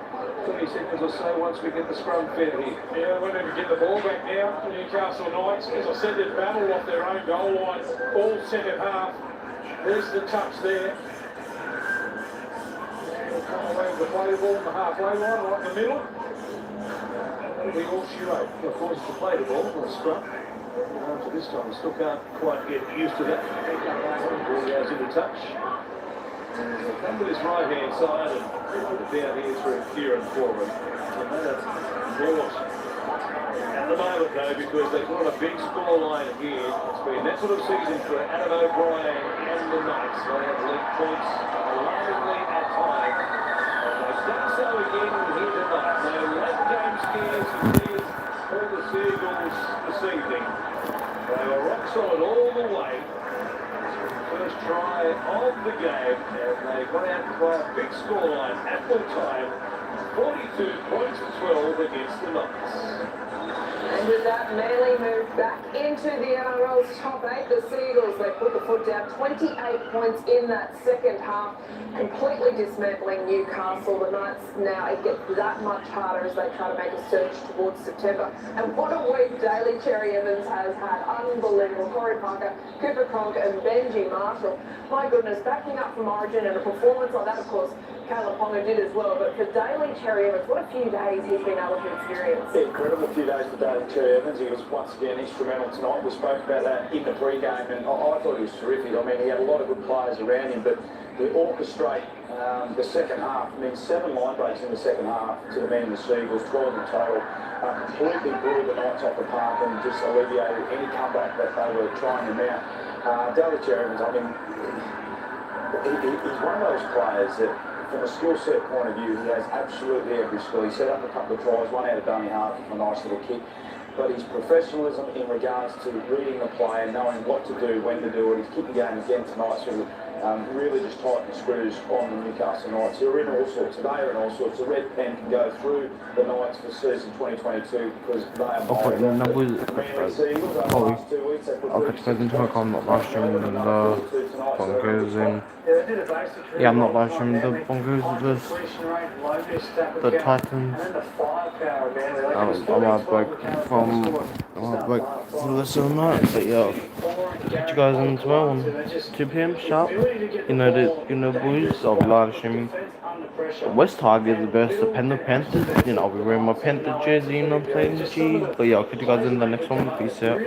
D: 30 seconds or so once we get the scrum fed here.
B: Yeah, we're going to get the ball back now. The Newcastle Knights, as I said, they've battled off their own goal line all second half. There's the touch there. They'll come away with the play ball in the halfway line, right in the middle. That'll be all she wrote.
D: Of course, to play the ball on the scrum. After this time, we still can't quite get used to that. Ball goes into touch. And they'll come to this right-hand side and down here through Kieran Foreman. And that's naught at the moment, though, because they've got a big scoreline here. It's been that sort of season for Adam O'Brien and the Knights. They have leaked points alarmingly at times. And they've done so again here tonight. No late game scares for the Seagulls this evening. They were rock solid all the way. First try of the game, and they got out by a big scoreline at full time, 42 points to 12 against the Knights.
F: And with that, Manly moved back into the NRL's top 8. The Seagulls, they put the foot down, 28 points in that second half, completely dismantling Newcastle. The Knights now, it gets that much harder as they try to make a surge towards September. And what a week Daly Cherry Evans has had. Unbelievable. Corey Parker, Cooper Cronk and Benji Marshall. My goodness, backing up from Origin and a performance like that, of course, Caleb Ponga did as well. But for Daly Cherry Evans, what a few days he's been able to experience.
M: Incredible few days for Daly Cherry Evans. He was once again instrumental tonight. We spoke about that in the pre-game, and I thought he was terrific. I mean, he had a lot of good players around him, but to orchestrate the second half, I mean, 7 line breaks in the second half to the men in the Seagulls, 12 in total, completely blew the Knights off the park and just alleviated any comeback that they were trying to mount. Daly Cherry Evans, I mean, he's one of those players that, from a skill set point of view, he has absolutely every skill. He set up a couple of tries, one out of dummy half, a nice little kick. But his professionalism in regards to reading the play and knowing what to do, when to do it, his kicking game again tonight sort of really just tightened the screws on the Newcastle Knights, who are in all sorts. They are in all sorts. The red pen can go through the Knights for season 2022 because they are
A: Okay, then that was I'm not live streaming the Broncos and yeah, I'm not live streaming the Broncos versus the Titans. I'm a break for the rest of the night, but yeah, catch you guys on tomorrow on 2 PM sharp. You know boys, I'll be live streaming. West Tigers the best, the Panthers, you know, I'll be wearing my Panther jersey and I'm playing G. But yeah, I'll catch you guys in the next one. Peace out.